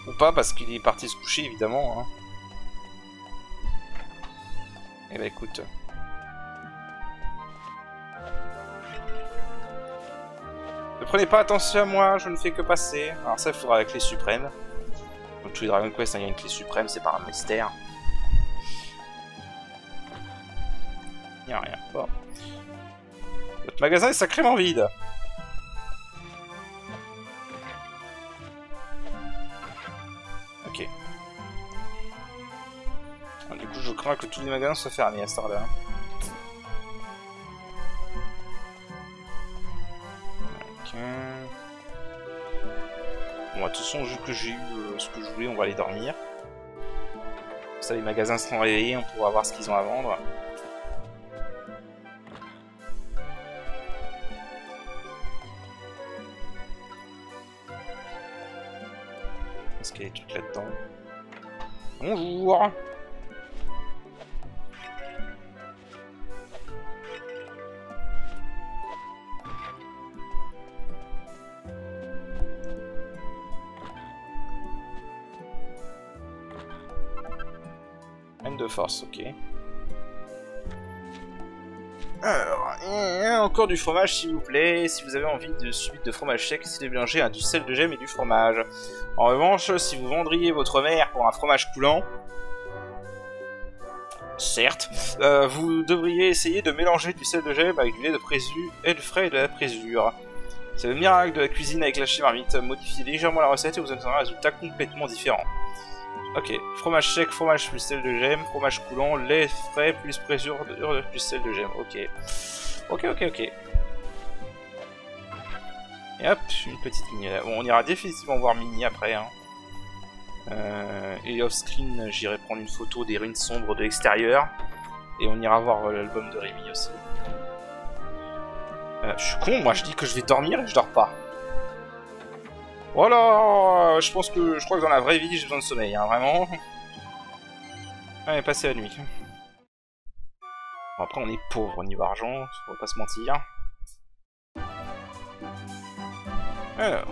Ou pas, parce qu'il est parti se coucher évidemment. Hein. Et bah écoute... Ne prenez pas attention à moi, je ne fais que passer. Alors ça, il faudra la clé suprême. Comme tous les Dragon Quest, il y a une clé suprême, c'est pas un mystère. Il n'y a rien. Bon. Votre magasin est sacrément vide. Ok. Alors, du coup, je crains que tous les magasins soient fermés à cette heure-là. Bon, de toute façon, vu que j'ai eu ce que je voulais, on va aller dormir. Comme ça, les magasins seront réveillés, on pourra voir ce qu'ils ont à vendre. Est-ce qu'il y a des trucs là-dedans? Bonjour! de force, ok. Alors, encore du fromage s'il vous plaît. Si vous avez envie de suite de fromage sec, essayez de mélanger du sel de gemme et du fromage. En revanche, si vous vendriez votre mère pour un fromage coulant, certes, vous devriez essayer de mélanger du sel de gemme avec du lait de présu et du frais et de la présure. C'est le miracle de la cuisine avec la marmite. Modifiez légèrement la recette et vous obtiendrez un résultat complètement différent. Ok, fromage sec, fromage plus sel de gemme, fromage coulant, lait frais plus présure plus sel de gemme. Ok. Ok. Et hop, une petite mini là. Bon, on ira définitivement voir Mini après. Hein. Et off-screen, j'irai prendre une photo des ruines sombres de l'extérieur. Et on ira voir l'album de Rémi aussi. Je suis con, moi je dis que je vais dormir et je dors pas. Voilà, je crois que dans la vraie vie j'ai besoin de sommeil, hein, vraiment. Allez, passez la nuit. Bon, après on est pauvre au niveau argent, on va pas se mentir. Alors.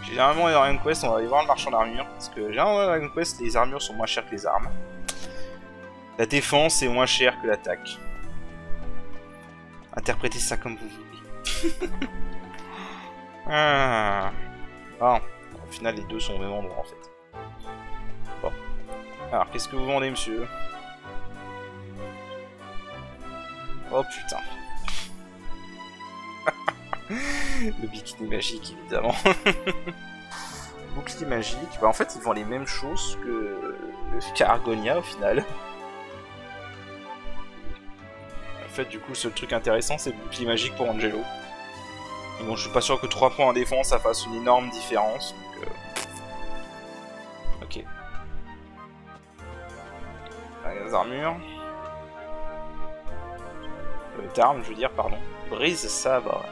Généralement dans Dragon Quest on va aller voir le marchand d'armure, parce que généralement dans Dragon Quest les armures sont moins chères que les armes. La défense est moins chère que l'attaque. Interprétez ça comme vous voulez. Ah. Bon, au final les deux sont au même endroit en fait. Bon. Alors, qu'est-ce que vous vendez, monsieur? Oh putain. Le bikini magique, évidemment. Bouclier magique. Bah en fait, ils vendent les mêmes choses que Argonia au final. En fait, du coup, le seul truc intéressant, c'est le bouclier magique pour Angelo. Et bon, je suis pas sûr que 3 points en défense, ça fasse une énorme différence. Donc, ok. Les armures. D'armes, je veux dire, pardon. Brise sabre.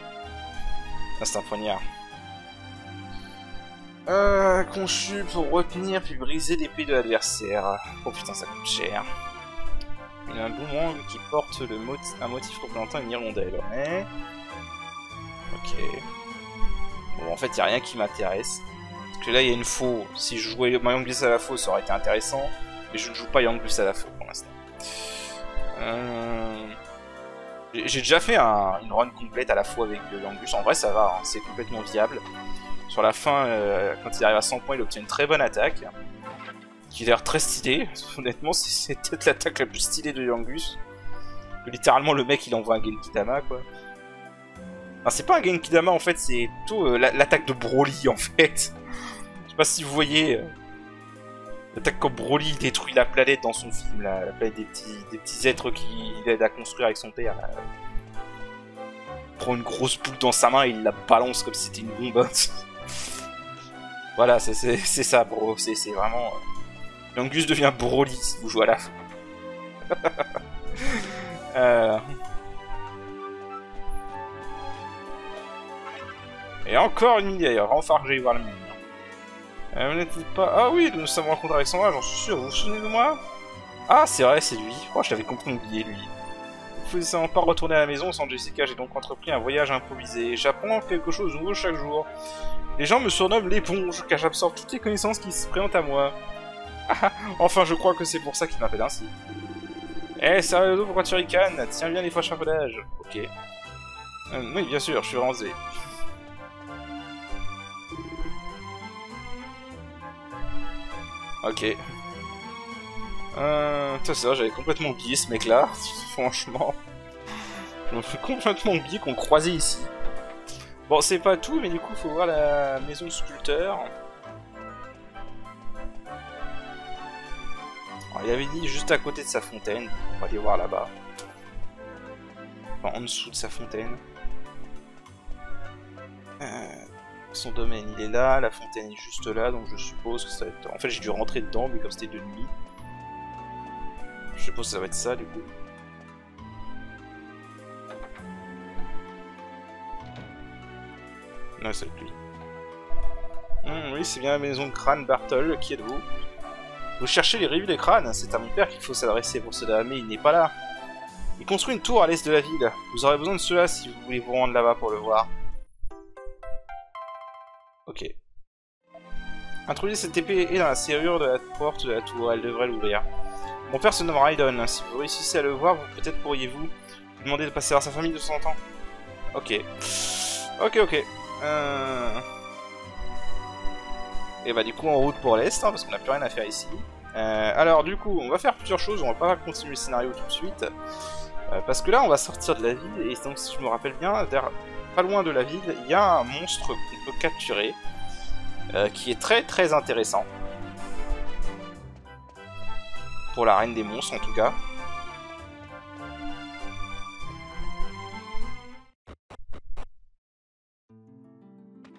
Ah, c'est un poignard. Conçu pour retenir puis briser l'épée de l'adversaire. Oh putain, ça coûte cher. Il y a un boomerang qui porte un motif représentant une hirondelle. Ouais. Ok. Bon, en fait, il n'y a rien qui m'intéresse. Parce que là, il y a une faux. Si je jouais Younglus à la faux, ça aurait été intéressant. Mais je ne joue pas Younglus à la faux pour l'instant. J'ai déjà fait une run complète à la fois avec Younglus. En vrai, ça va. Hein. C'est complètement viable. Sur la fin, quand il arrive à 100 points, il obtient une très bonne attaque. Qui a l'air très stylé. Honnêtement, c'est peut-être l'attaque la plus stylée de Younglus. Littéralement, le mec, il envoie un Genkidama, quoi. Enfin, c'est pas un Genkidama, en fait, c'est plutôt l'attaque de Broly, en fait. Je sais pas si vous voyez... l'attaque quand Broly détruit la planète dans son film, là, la planète des petits êtres qu'il aide à construire avec son père. Là. Il prend une grosse boule dans sa main et il la balance comme si c'était une bombe. Voilà, c'est ça, bro. C'est vraiment... Younglus devient Broly si vous jouez à la fin. Et encore une mini d'ailleurs, enfin je vais voir le mini. Vous n'êtes pas... Ah oui, nous nous sommes rencontrés avec Sandra, j'en suis sûr, vous vous souvenez de moi? Ah c'est vrai, c'est lui. Oh, je l'avais complètement oublié lui. Vous ne pouvez pas retourner à la maison sans Jessica, j'ai donc entrepris un voyage improvisé. J'apprends quelque chose de nouveau chaque jour. Les gens me surnomment l'éponge, car j'absorbe toutes les connaissances qui se présentent à moi. Enfin, je crois que c'est pour ça qu'il m'appelle ainsi. Eh, sérieux, pourquoi tu ricanes? Tiens bien les fois échafaudages. Ok. Oui, bien sûr, je suis rancé. Ok. C'est ça, j'avais complètement oublié ce mec-là. Franchement. Je me fais complètement oublier qu'on croisait ici. Bon, c'est pas tout, mais du coup, faut voir la maison de sculpteur. Alors, il avait dit juste à côté de sa fontaine. On va aller voir là-bas. Enfin, en dessous de sa fontaine. Son domaine, il est là. La fontaine est juste là, donc je suppose que ça va être... En fait, j'ai dû rentrer dedans, mais comme c'était de nuit. Je suppose que ça va être ça, du coup. Non, c'est lui. Oui, c'est bien la maison de crâne Bartol. Qui êtes-vous? Vous cherchez les rives des crânes? C'est à mon père qu'il faut s'adresser pour cela, mais il n'est pas là. Il construit une tour à l'est de la ville. Vous aurez besoin de cela si vous voulez vous rendre là-bas pour le voir. Ok. Introduisez cette épée dans la serrure de la porte de la tour, elle devrait l'ouvrir. Mon père se nomme Raiden, si vous réussissez à le voir, peut-être pourriez-vous lui demander de passer voir sa famille de temps en temps. Ok. Ok. Et bah du coup en route pour l'Est, hein, parce qu'on n'a plus rien à faire ici. Alors du coup, on va faire plusieurs choses, on va pas continuer le scénario tout de suite. Parce que là, on va sortir de la ville, et donc si je me rappelle bien, pas loin de la ville, il y a un monstre qu'on peut capturer, qui est très intéressant. Pour la reine des monstres en tout cas.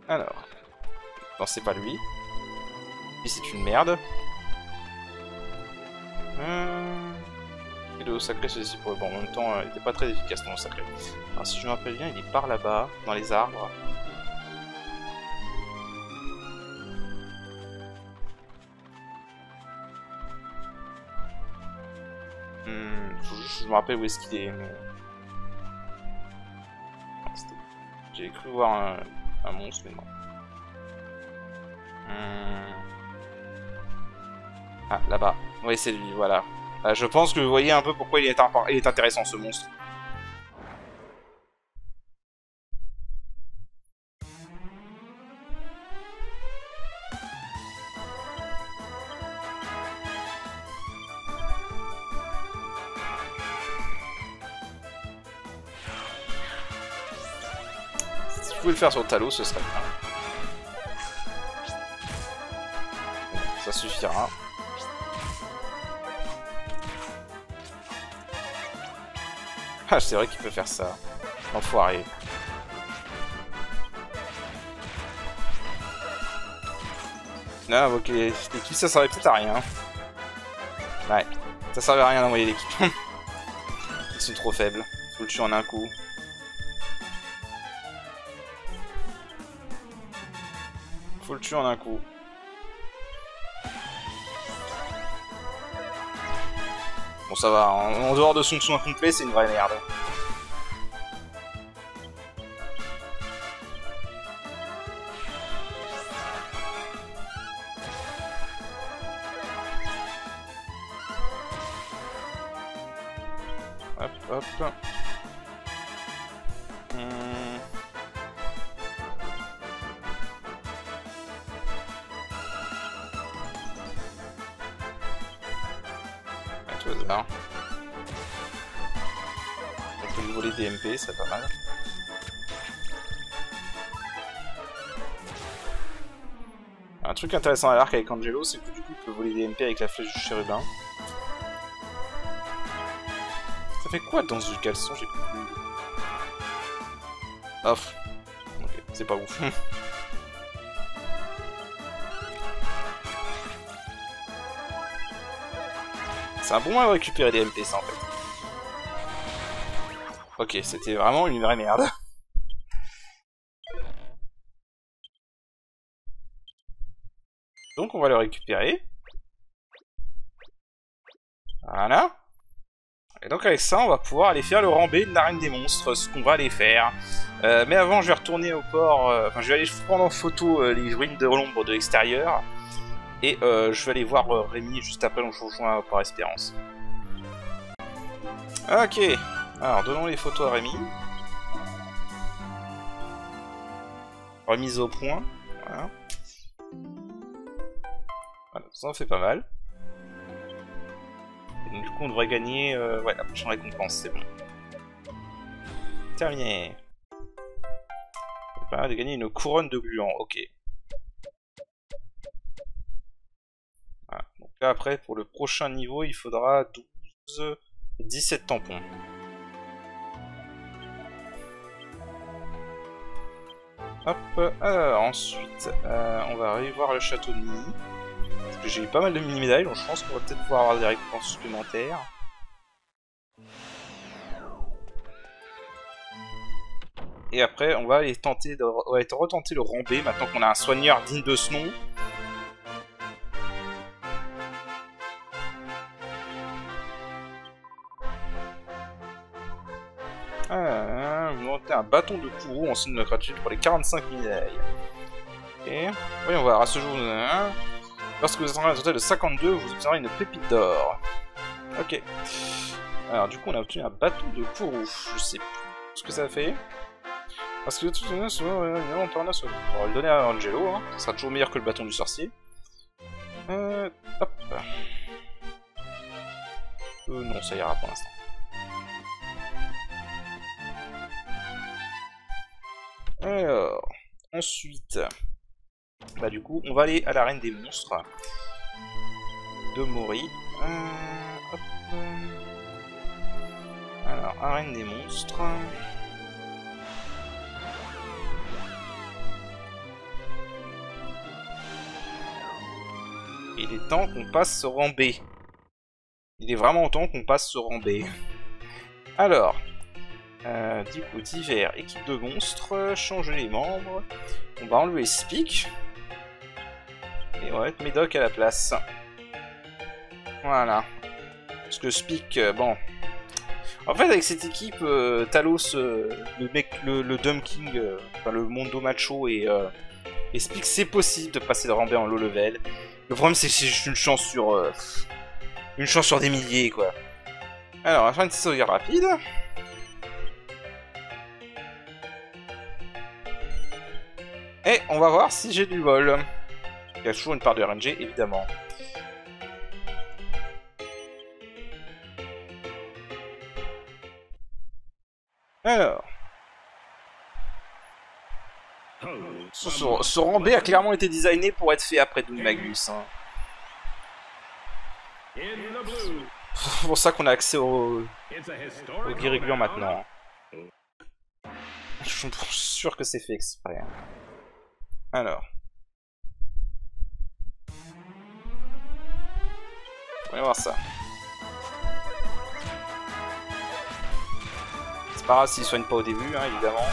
Alors, non c'est pas lui. Lui c'est une merde. Et le sacré ceci pour bon en même temps il était pas très efficace dans le sacré. Alors si je me rappelle bien il est par là-bas, dans les arbres. Faut juste que je me rappelle où est-ce qu'il est. Mais... J'ai cru voir un monstre mais non. Ah là-bas. Oui c'est lui, voilà. Je pense que vous voyez un peu pourquoi il est intéressant ce monstre. Si vous pouvez le faire sur Talos, ce serait bien. Ça suffira. Ah, c'est vrai qu'il peut faire ça. Enfoiré. Non, ok, l'équipe ça servait peut-être à rien. Ouais, ça servait à rien d'envoyer l'équipe. Ils sont trop faibles. Faut le tuer en un coup. Faut le tuer en un coup. Bon ça va, en dehors de son soin complet, c'est une vraie merde. Hop. À tout hasard. On peut lui voler des MP, c'est pas mal. Un truc intéressant à l'arc avec Angelo, c'est que du coup, il peut voler des MP avec la flèche du chérubin. Ça fait quoi danse du caleçon? J'ai plus. Off. Ok, c'est pas ouf. C'est un bon moyen de récupérer des MP ça en fait. Ok, c'était vraiment une vraie merde. Donc on va le récupérer. Voilà. Et donc avec ça, on va pouvoir aller faire le rambé de l'arène des monstres, ce qu'on va aller faire. Mais avant, je vais retourner au port, enfin je vais aller prendre en photo les ruines de l'ombre de l'extérieur. Et je vais aller voir Rémi juste après, donc je vous rejoins au port Espérance. Ok, alors donnons les photos à Rémi. Remise au point, voilà. Voilà, ça en fait pas mal. Et donc, du coup, on devrait gagner ouais, la prochaine récompense, c'est bon. Terminé. Ça permet de gagner une couronne de gluant, ok. Voilà. Donc là, après, pour le prochain niveau, il faudra 17 tampons. Hop, alors ensuite, on va aller voir le château de Mini. Parce que j'ai eu pas mal de mini-médailles, donc je pense qu'on va peut-être pouvoir avoir des récompenses supplémentaires. Et après, on va aller tenter de retenter le rambé, maintenant qu'on a un soigneur digne de ce nom. Vous montez un bâton de Kourou en signe de gratitude pour les 45 médailles. Voyons voir, à ce jour... Lorsque vous atteindrez un total de 52, vous obtiendrez une pépite d'or. Ok. Alors du coup on a obtenu un bâton de Kourou. Je sais plus ce que ça fait. Parce que tout le monde on va le donner à Angelo, hein. Ça sera toujours meilleur que le bâton du sorcier. Hop. Non, ça ira pour l'instant. Alors, ensuite, bah du coup, on va aller à l'arène des monstres de Mori. Hop. Alors, arène des monstres. Il est temps qu'on passe au rang B. Il est vraiment temps qu'on passe au rang B. Alors, du coup, divers, équipe de monstres, changer les membres. On va enlever Speak. Et on va mettre Médoc à la place. Voilà. Parce que Speak, bon... En fait, avec cette équipe, Talos, le Dumb King, enfin le Mondo Macho et Speak, c'est possible de passer de rang B en low level. Le problème, c'est que c'est juste une chance sur... une chance sur des milliers, quoi. Alors, on va faire une petite sauvegarde rapide. Et on va voir si j'ai du vol. Il y a toujours une part de RNG, évidemment. Alors... Ce rang B a clairement été designé pour être fait après Doom Magus. Hein. C'est pour ça qu'on a accès au Guérigulion maintenant. Je suis sûr que c'est fait exprès. Alors. Voyons voir ça. C'est pas grave s'il soigne pas au début, hein, évidemment.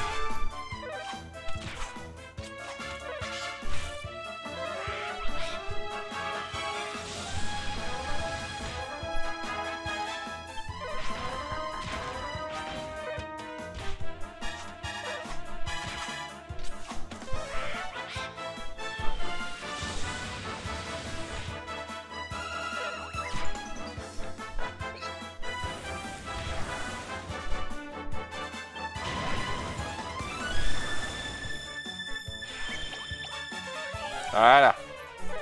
Voilà,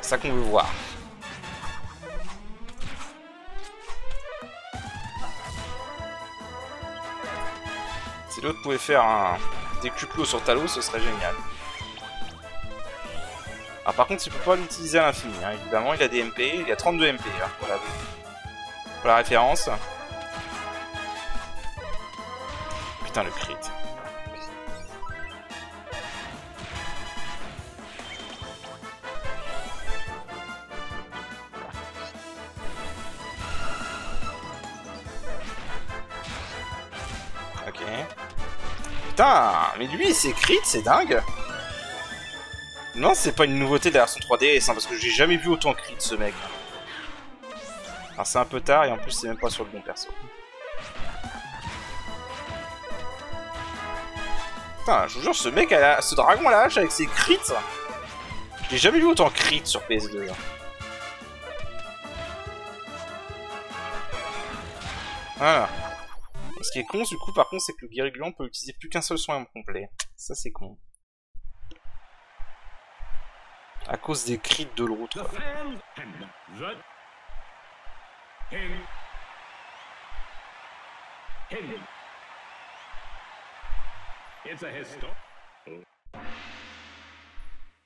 c'est ça qu'on veut voir. Si l'autre pouvait faire des cuplots sur Talos, ce serait génial. Ah, par contre, il peut pas l'utiliser à l'infini, hein. Évidemment, il a des MP, il y a 32 MP, hein, pour la référence. Putain, le crit. Putain, mais lui, c'est crit, c'est dingue. Non, c'est pas une nouveauté derrière son 3DS, hein, parce que j'ai jamais vu autant crit ce mec. Alors c'est un peu tard, et en plus c'est même pas sur le bon perso. Putain, je vous jure, ce mec, ce dragon à la hache avec ses crits, j'ai jamais vu autant crit sur PS2. Hein. Voilà. Ce qui est con, du coup, par contre, c'est que le Guérigulion peut utiliser plus qu'un seul soin complet. Ça, c'est con. À cause des crits de l'autre.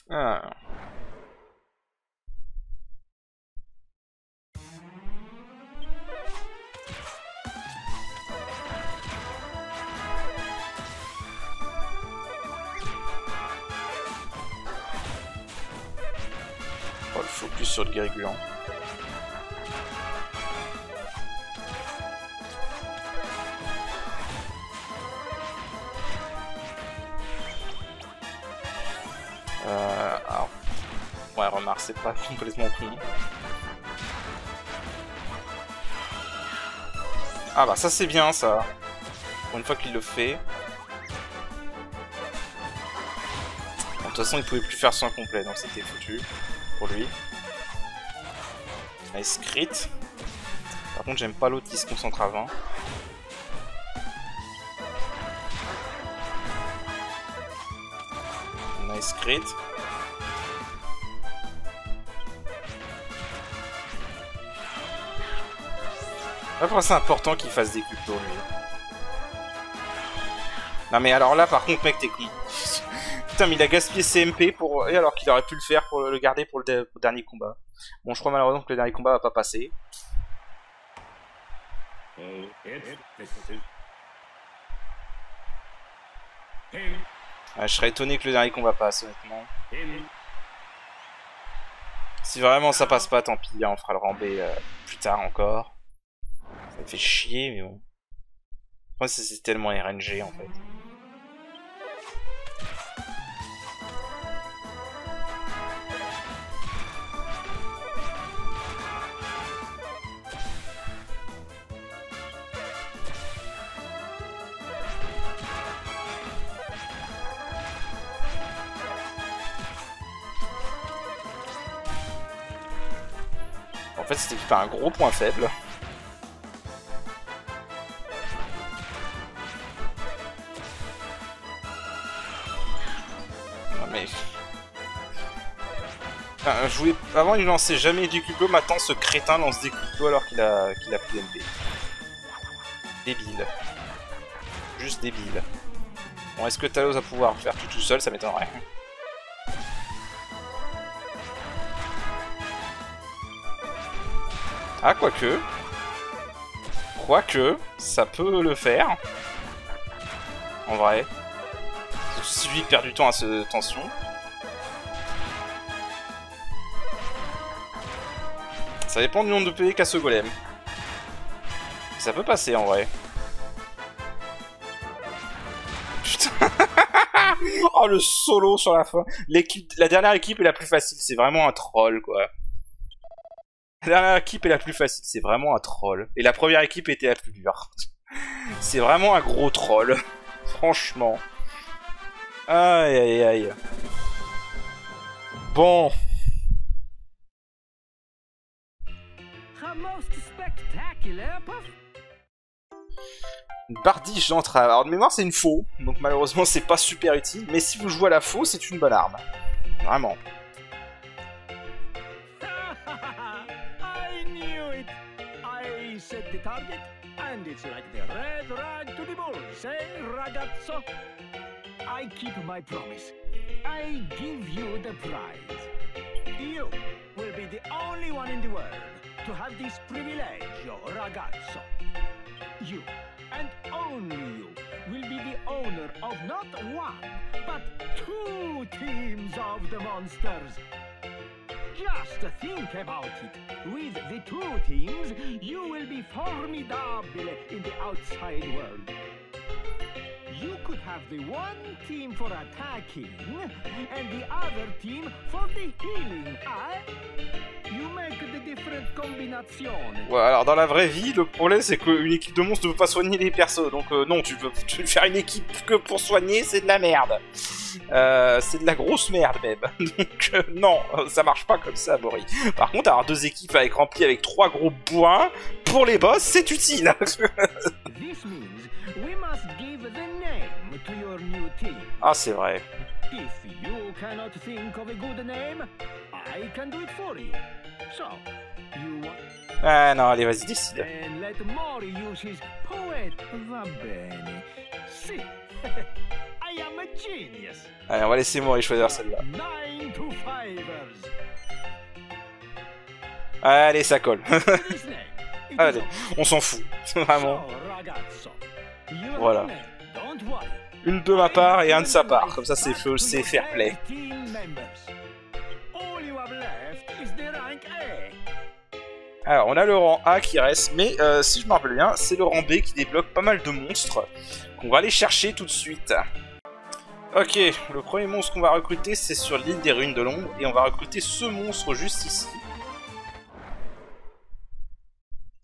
Ah. Oh, le focus sur le Guérigulion. Alors... Ouais, remarque, c'est pas complètement con. Ah bah ça c'est bien ça. Pour une fois qu'il le fait. De toute façon, il pouvait plus faire soin complet, donc c'était foutu pour lui. Nice crit. Par contre, j'aime pas l'autre qui se concentre avant. Nice crit. Après, c'est important qu'il fasse des cultos, lui. Non mais alors là, par contre, mec, t'es con. Putain, mais il a gaspillé CMP pour... Et alors qu'il aurait pu le faire pour le garder pour le dernier combat. Bon, je crois malheureusement que le dernier combat va pas passer. Je serais étonné que le dernier combat passe, honnêtement. Si vraiment ça passe pas, tant pis, hein, on fera le rambé plus tard encore. Ça me fait chier, mais bon. Moi, c'est tellement RNG, en fait. En fait, cette équipe a un gros point faible. Je voulais... Avant il lançait jamais du Kupo, maintenant ce crétin lance des Kupo alors qu'il a plus MP. Débile. Juste débile. Bon, est-ce que Talos va pouvoir faire tout seul? Ça m'étonnerait. Ah, quoique. Quoique, ça peut le faire. En vrai. Si lui perd du temps à ce tension. Ça dépend du nombre de PV qu'a ce golem. Ça peut passer en vrai. Putain. Oh le solo sur la fin. La dernière équipe est la plus facile, c'est vraiment un troll quoi. La dernière équipe est la plus facile, c'est vraiment un troll. Et la première équipe était la plus dure. C'est vraiment un gros troll. Franchement. Aïe aïe aïe. Bon. Une bardiche d'entrave. Alors de mémoire c'est une faux, donc malheureusement c'est pas super utile, mais si vous jouez à la faux c'est une bonne arme. Vraiment. I knew it. I set the target, and it's like the red rag to the bulls, eh, ragazzo? I keep my promise. I give you the prize. You will be the only one in the world to have this privilegio, ragazzo. You, and only you, will be the owner of not one, but 2 teams of the monsters. Just think about it. With the 2 teams, you will be formidable in the outside world. You could have the one team for attacking, and the other team for the healing, You make the different combinations. Ouais, alors dans la vraie vie, le problème c'est qu'une équipe de monstres ne peut pas soigner les persos. Donc non, tu veux faire une équipe que pour soigner, c'est de la merde. C'est de la grosse merde même. Donc non, ça marche pas comme ça, Bori. Par contre, avoir 2 équipes remplies avec 3 gros points, pour les boss, c'est utile. This means we must give the name to your new team. Ah, c'est vrai. If you cannot think of a good name, I can do it for you. So, you want... Ah non, allez, vas-y, décide. Then let Mori use his poet. Va bene. See, I am a genius. Allez, on va laisser Mori choisir celle-là. 9 to 5ers. Allez, ça colle. This name, it Allez, is on s'en fout. Vraiment. So, ragazzo, you have Voilà. a name. Don't worry. Une de ma part et un de sa part. Comme ça, c'est fair play. Alors, on a le rang A qui reste, mais si je me rappelle bien, c'est le rang B qui débloque pas mal de monstres qu'on va aller chercher tout de suite. Ok, le premier monstre qu'on va recruter, c'est sur l'île des ruines de l'ombre, et on va recruter ce monstre juste ici.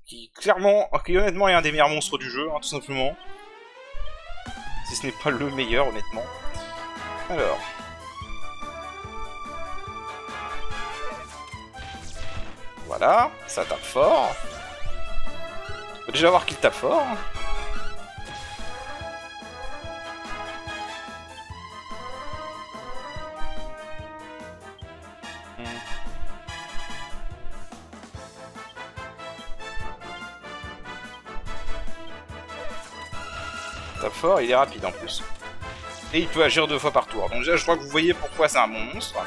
Qui clairement, qui honnêtement est un des meilleurs monstres du jeu, hein, tout simplement. Si ce n'est pas le meilleur, honnêtement. Alors. Voilà, ça tape fort. Faut déjà voir qu'il tape fort. Tape fort, il est rapide en plus. Et il peut agir 2 fois par tour. Donc déjà, je crois que vous voyez pourquoi c'est un bon monstre.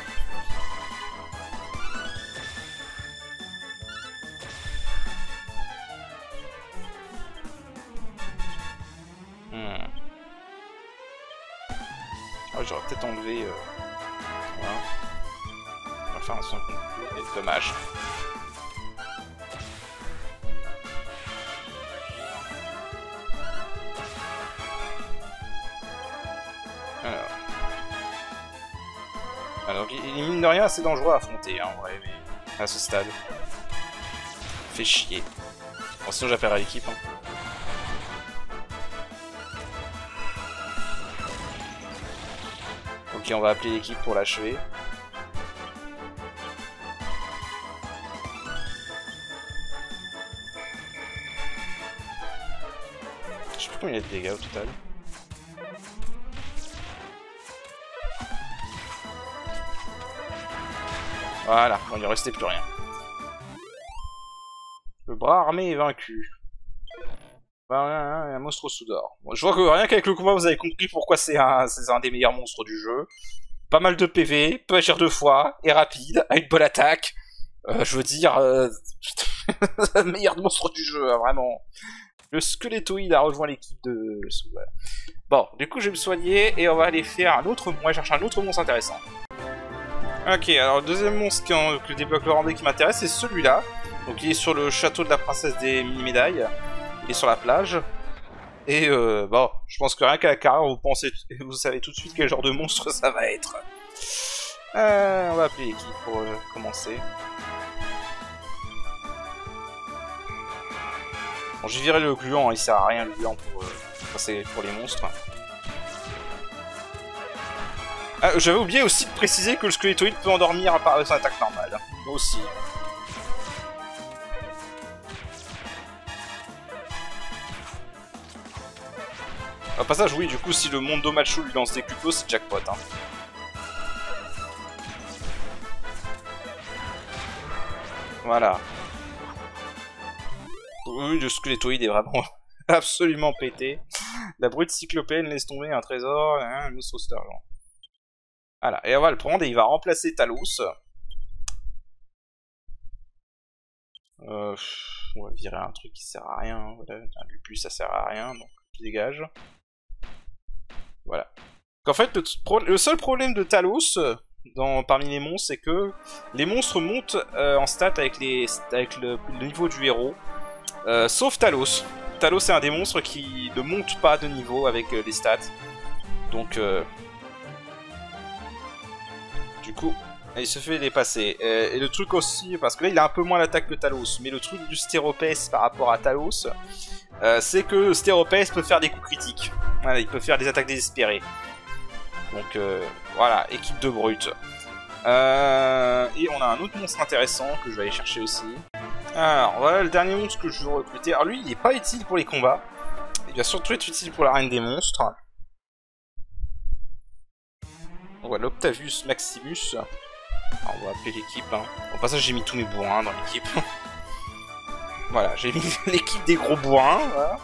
Ah, j'aurais peut-être enlevé... Voilà. On va faire un son complet. Dommage. Alors, mine de rien, assez dangereux à affronter, hein, en vrai, mais à ce stade. Fait chier. Bon, sinon j'appellerai l'équipe. Hein. Ok, on va appeler l'équipe pour l'achever. Je sais plus combien il y a de dégâts au total. Voilà, bon, il ne restait plus rien. Le bras armé est vaincu. Un monstre sous d'or. Bon, je vois que rien qu'avec le combat, vous avez compris pourquoi c'est un des meilleurs monstres du jeu. Pas mal de PV, peut agir 2 fois, est rapide, a une bonne attaque. Je veux dire, le meilleur monstre du jeu, hein, vraiment. Le squelettoïde a rejoint l'équipe de... Voilà. Bon, du coup, je vais me soigner et on va aller faire un autre... On va chercher un autre monstre intéressant. Ok, alors le deuxième monstre que débloque le rendez qui m'intéresse, c'est celui-là. Donc il est sur le château de la princesse des médailles. Il est sur la plage. Et bon, je pense que rien qu'à la carrière, vous savez tout de suite quel genre de monstre ça va être. On va appeler l'équipe pour commencer. Bon, j'ai viré le gluant, il sert à rien le gluant pour les monstres. Ah, j'avais oublié aussi de préciser que le squelettoïde peut endormir par son attaque normale. Aussi. Au passage, oui, du coup, si le Mondo Macho lui lance des cupos, c'est jackpot. Hein. Voilà. Oui, le squelettoïde est vraiment absolument pété. La brute cyclopéenne laisse tomber un trésor, un monstre d'argent. Voilà, et on va le prendre et il va remplacer Talos. On va virer un truc qui sert à rien. Voilà, un lupus ça sert à rien, donc je dégage. Voilà. En fait, le seul problème de Talos parmi les monstres, c'est que les monstres montent en stats avec le niveau du héros. Sauf Talos. Talos est un des monstres qui ne monte pas de niveau avec les stats. Donc... Du coup, il se fait dépasser. Et le truc aussi, parce que là il a un peu moins l'attaque que Talos, mais le truc du Stéropès par rapport à Talos, c'est que Stéropès peut faire des coups critiques. Voilà, il peut faire des attaques désespérées. Donc voilà, équipe de brutes. Et on a un autre monstre intéressant que je vais aller chercher aussi. Alors voilà le dernier monstre que je veux recruter. Alors lui il n'est pas utile pour les combats. Il va surtout être utile pour l'arène des monstres. Voilà, l'Octavius Maximus. Alors, on va appeler l'équipe. Hein. Au passage, j'ai mis tous mes bourrins dans l'équipe. Voilà, j'ai mis l'équipe des gros bourrins. Voilà.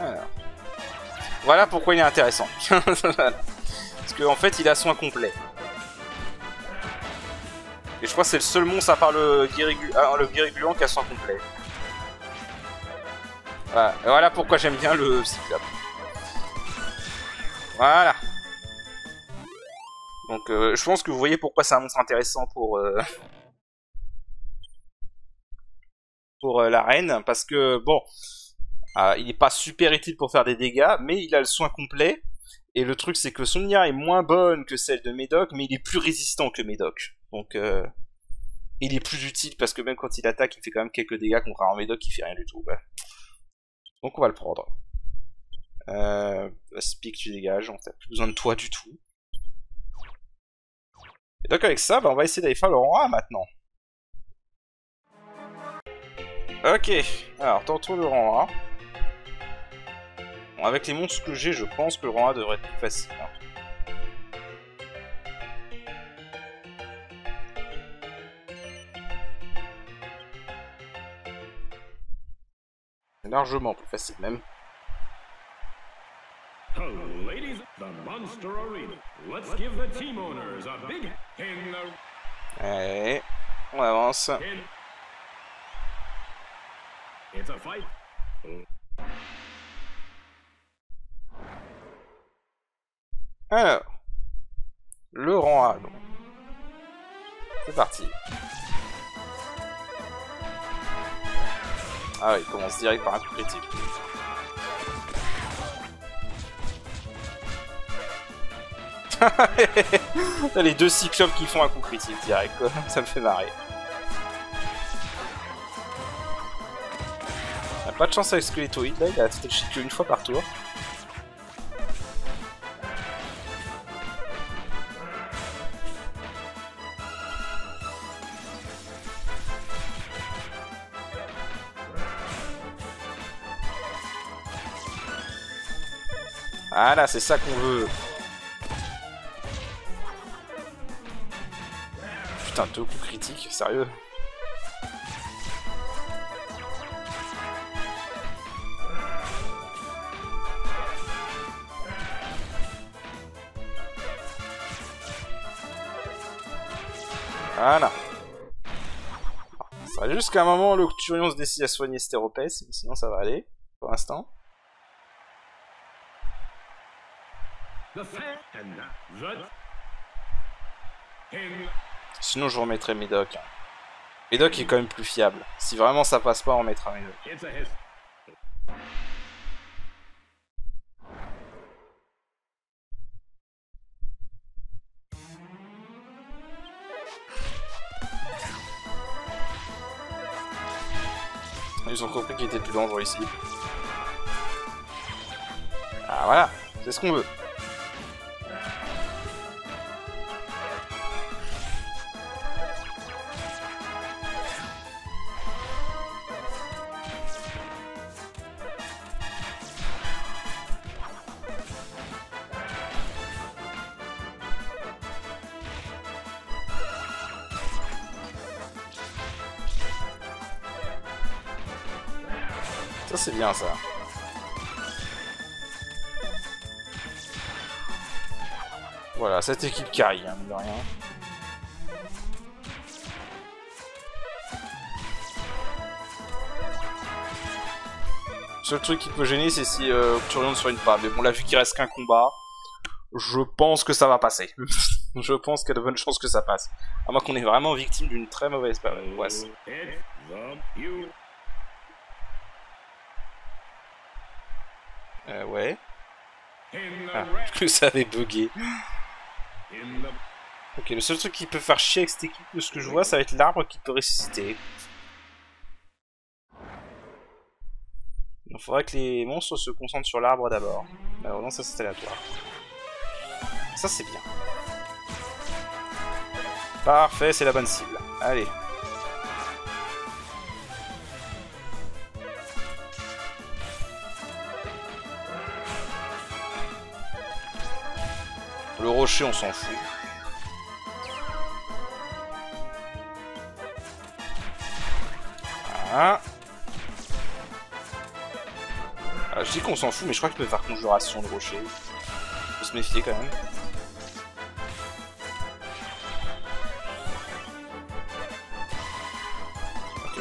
Alors. Voilà pourquoi il est intéressant. Voilà. Parce qu'en fait, il a soin complet. Et je crois que c'est le seul monstre à part le Guérigulant qui a soin complet. Voilà, et voilà pourquoi j'aime bien le Cyclope. Voilà. Donc je pense que vous voyez pourquoi c'est un monstre intéressant pour l'arène. Parce que bon, il n'est pas super utile pour faire des dégâts, mais il a le soin complet. Et le truc c'est que son IA est moins bonne que celle de Médoc, mais il est plus résistant que Médoc. Donc il est plus utile parce que même quand il attaque, il fait quand même quelques dégâts, contrairement à Médoc qui fait rien du tout. Ouais. Donc on va le prendre. Speak, tu dégages, on n'a plus besoin de toi du tout. Et donc avec ça, bah, on va essayer d'aller faire le rang A maintenant. Ok, alors tantôt le rang A. Bon, avec les monstres que j'ai, je pense que le rang A devrait être plus facile. Hein. Largement plus facile même. Oh, ladies, the Monster Arena. Let's give the team owners a big in the Allez, on avance. in. It's a fight. Alors, le rang A, donc. C'est parti. Ah oui, il commence direct par un coup critique. Les deux cyclopes qui font un coup critique direct, quoi. Ça me fait marrer. On a pas de chance avec Skelettoid, là, il a touché qu'une fois par tour. Voilà, c'est ça qu'on veut. Putain, 2 coups critiques, sérieux. Voilà. Ça va jusqu'à un moment où le Turion se décide à soigner Stéropès, mais sinon ça va aller, pour l'instant. Sinon je remettrai Médoc. Médoc est quand même plus fiable. Si vraiment ça passe pas, on remettra Médoc. Ils ont compris qu'il était plus dangereux ici. Ah voilà, c'est ce qu'on veut. Ça c'est bien ça. Voilà, cette équipe carry, hein, mine de rien. Le seul truc qui peut gêner, c'est si Turion ne soigne pas. Mais bon, là, vu qu'il reste qu'un combat, je pense que ça va passer. Je pense qu'il y a de bonnes chances que ça passe. À moins qu'on est vraiment victime d'une très mauvaise paroisse. Ouais. Ah, que ça avait bugué. Ok, le seul truc qui peut faire chier avec cette équipe, de ce que je vois, ça va être l'arbre qui peut ressusciter. Il faudrait que les monstres se concentrent sur l'arbre d'abord. Alors non, ça c'est aléatoire. Ça c'est bien. Parfait, c'est la bonne cible. Allez. Le rocher, on s'en fout. Voilà. Alors, je dis qu'on s'en fout, mais je crois qu'il peut faire conjuration de rocher. Faut se méfier quand même. Ok.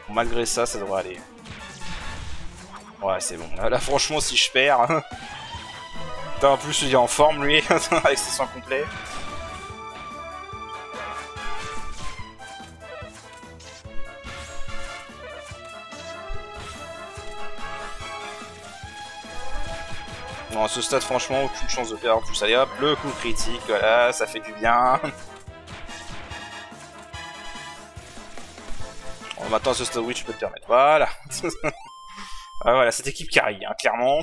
Bon, malgré ça, ça devrait aller. Ouais, c'est bon. Là, franchement, si je perds... En plus, il est en forme, lui, avec ses soins complets. Bon, à ce stade, franchement, aucune chance de perdre. En plus, allez hop, le coup critique, voilà, ça fait du bien. maintenant, ce stade, oui, tu peux te permettre. Voilà. Ah, voilà, cette équipe carry, hein, clairement.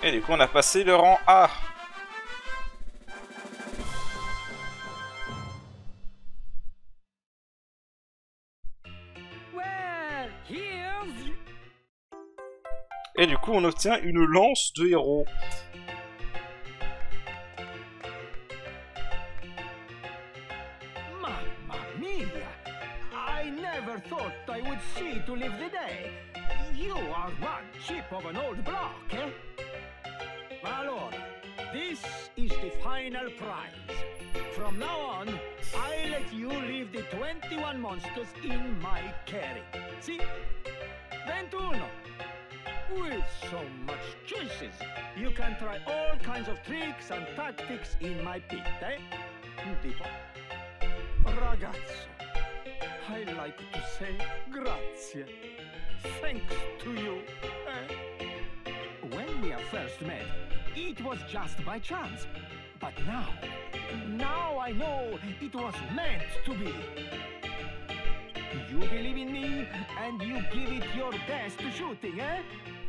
Et du coup, on a passé le rang A. Well, here's... Et du coup, on obtient une lance de héros. Mamma mia! I never thought I would see to live the day. You are one chip of an old block, eh? Allora, this is the final prize. From now on, I let you leave the 21 monsters in my carry. See? 21. With so much choices, you can try all kinds of tricks and tactics in my pit, eh? Tipo, ragazzo, I like to say grazie. Thanks to you, eh? When we first met, it was just by chance. But now I know it was meant to be. You believe in me, and you give it your best shooting, eh?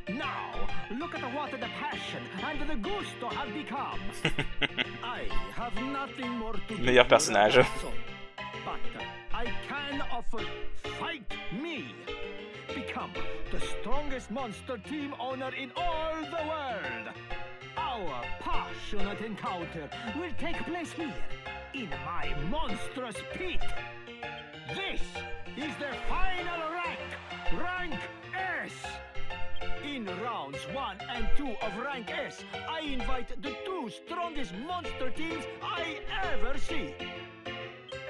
Now, look at what the passion and the gusto have become. I have nothing more to do. Meilleur personnage. But I can offer Fight Me. Become the strongest monster team owner in all the world. Our passionate encounter will take place here, in my monstrous pit. This is the final rank, Rank S. In rounds 1 and 2 of Rank S, I invite the 2 strongest monster teams I ever see.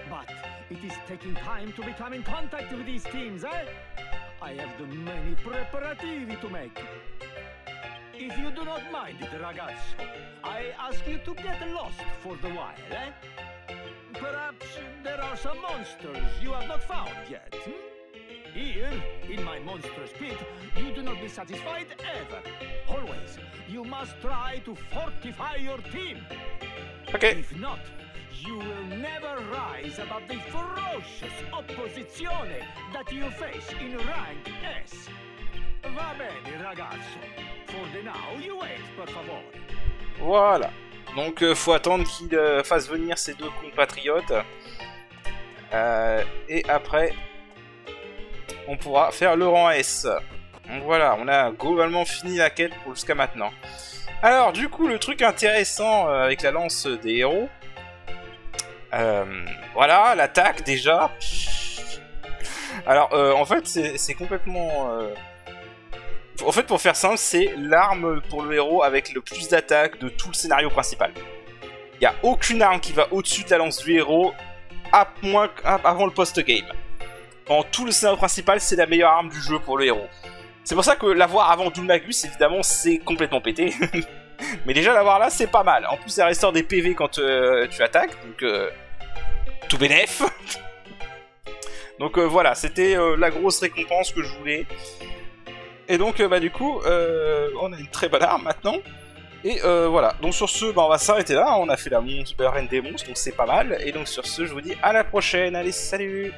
But it is taking time to become in contact with these teams, eh? I have the many preparativi to make. If you do not mind it, ragazzo, I ask you to get lost for the while, eh? Perhaps there are some monsters you have not found yet, hmm? Here, in my monstrous pit, you do not be satisfied ever. Always, you must try to fortify your team. Okay. If not, you will never rise above the ferocious opposizione that you face in Rank S. Va bene, ragazzo. For the now, you wait, per favore. Voilà. Donc, faut attendre qu'il fasse venir ses 2 compatriotes. Et après, on pourra faire le rang S. Donc voilà, on a globalement fini la quête pour jusqu'à maintenant. Alors, du coup, le truc intéressant avec la lance des héros... voilà, l'attaque déjà. Alors, en fait, c'est complètement... En fait, pour faire simple, c'est l'arme pour le héros avec le plus d'attaque de tout le scénario principal. Il n'y a aucune arme qui va au-dessus de la lance du héros avant le post-game. Dans tout le scénario principal, c'est la meilleure arme du jeu pour le héros. C'est pour ça que l'avoir avant Doom Magus, évidemment, c'est complètement pété. Mais déjà, l'avoir là, c'est pas mal. En plus, ça restaure des PV quand tu attaques, donc tout bénef. Donc voilà, c'était la grosse récompense que je voulais. Et donc, bah du coup, on a une très bonne arme maintenant. Et voilà, donc sur ce, bah, on va s'arrêter là. On a fait la reine des monstres, donc c'est pas mal. Et donc sur ce, je vous dis à la prochaine. Allez, salut!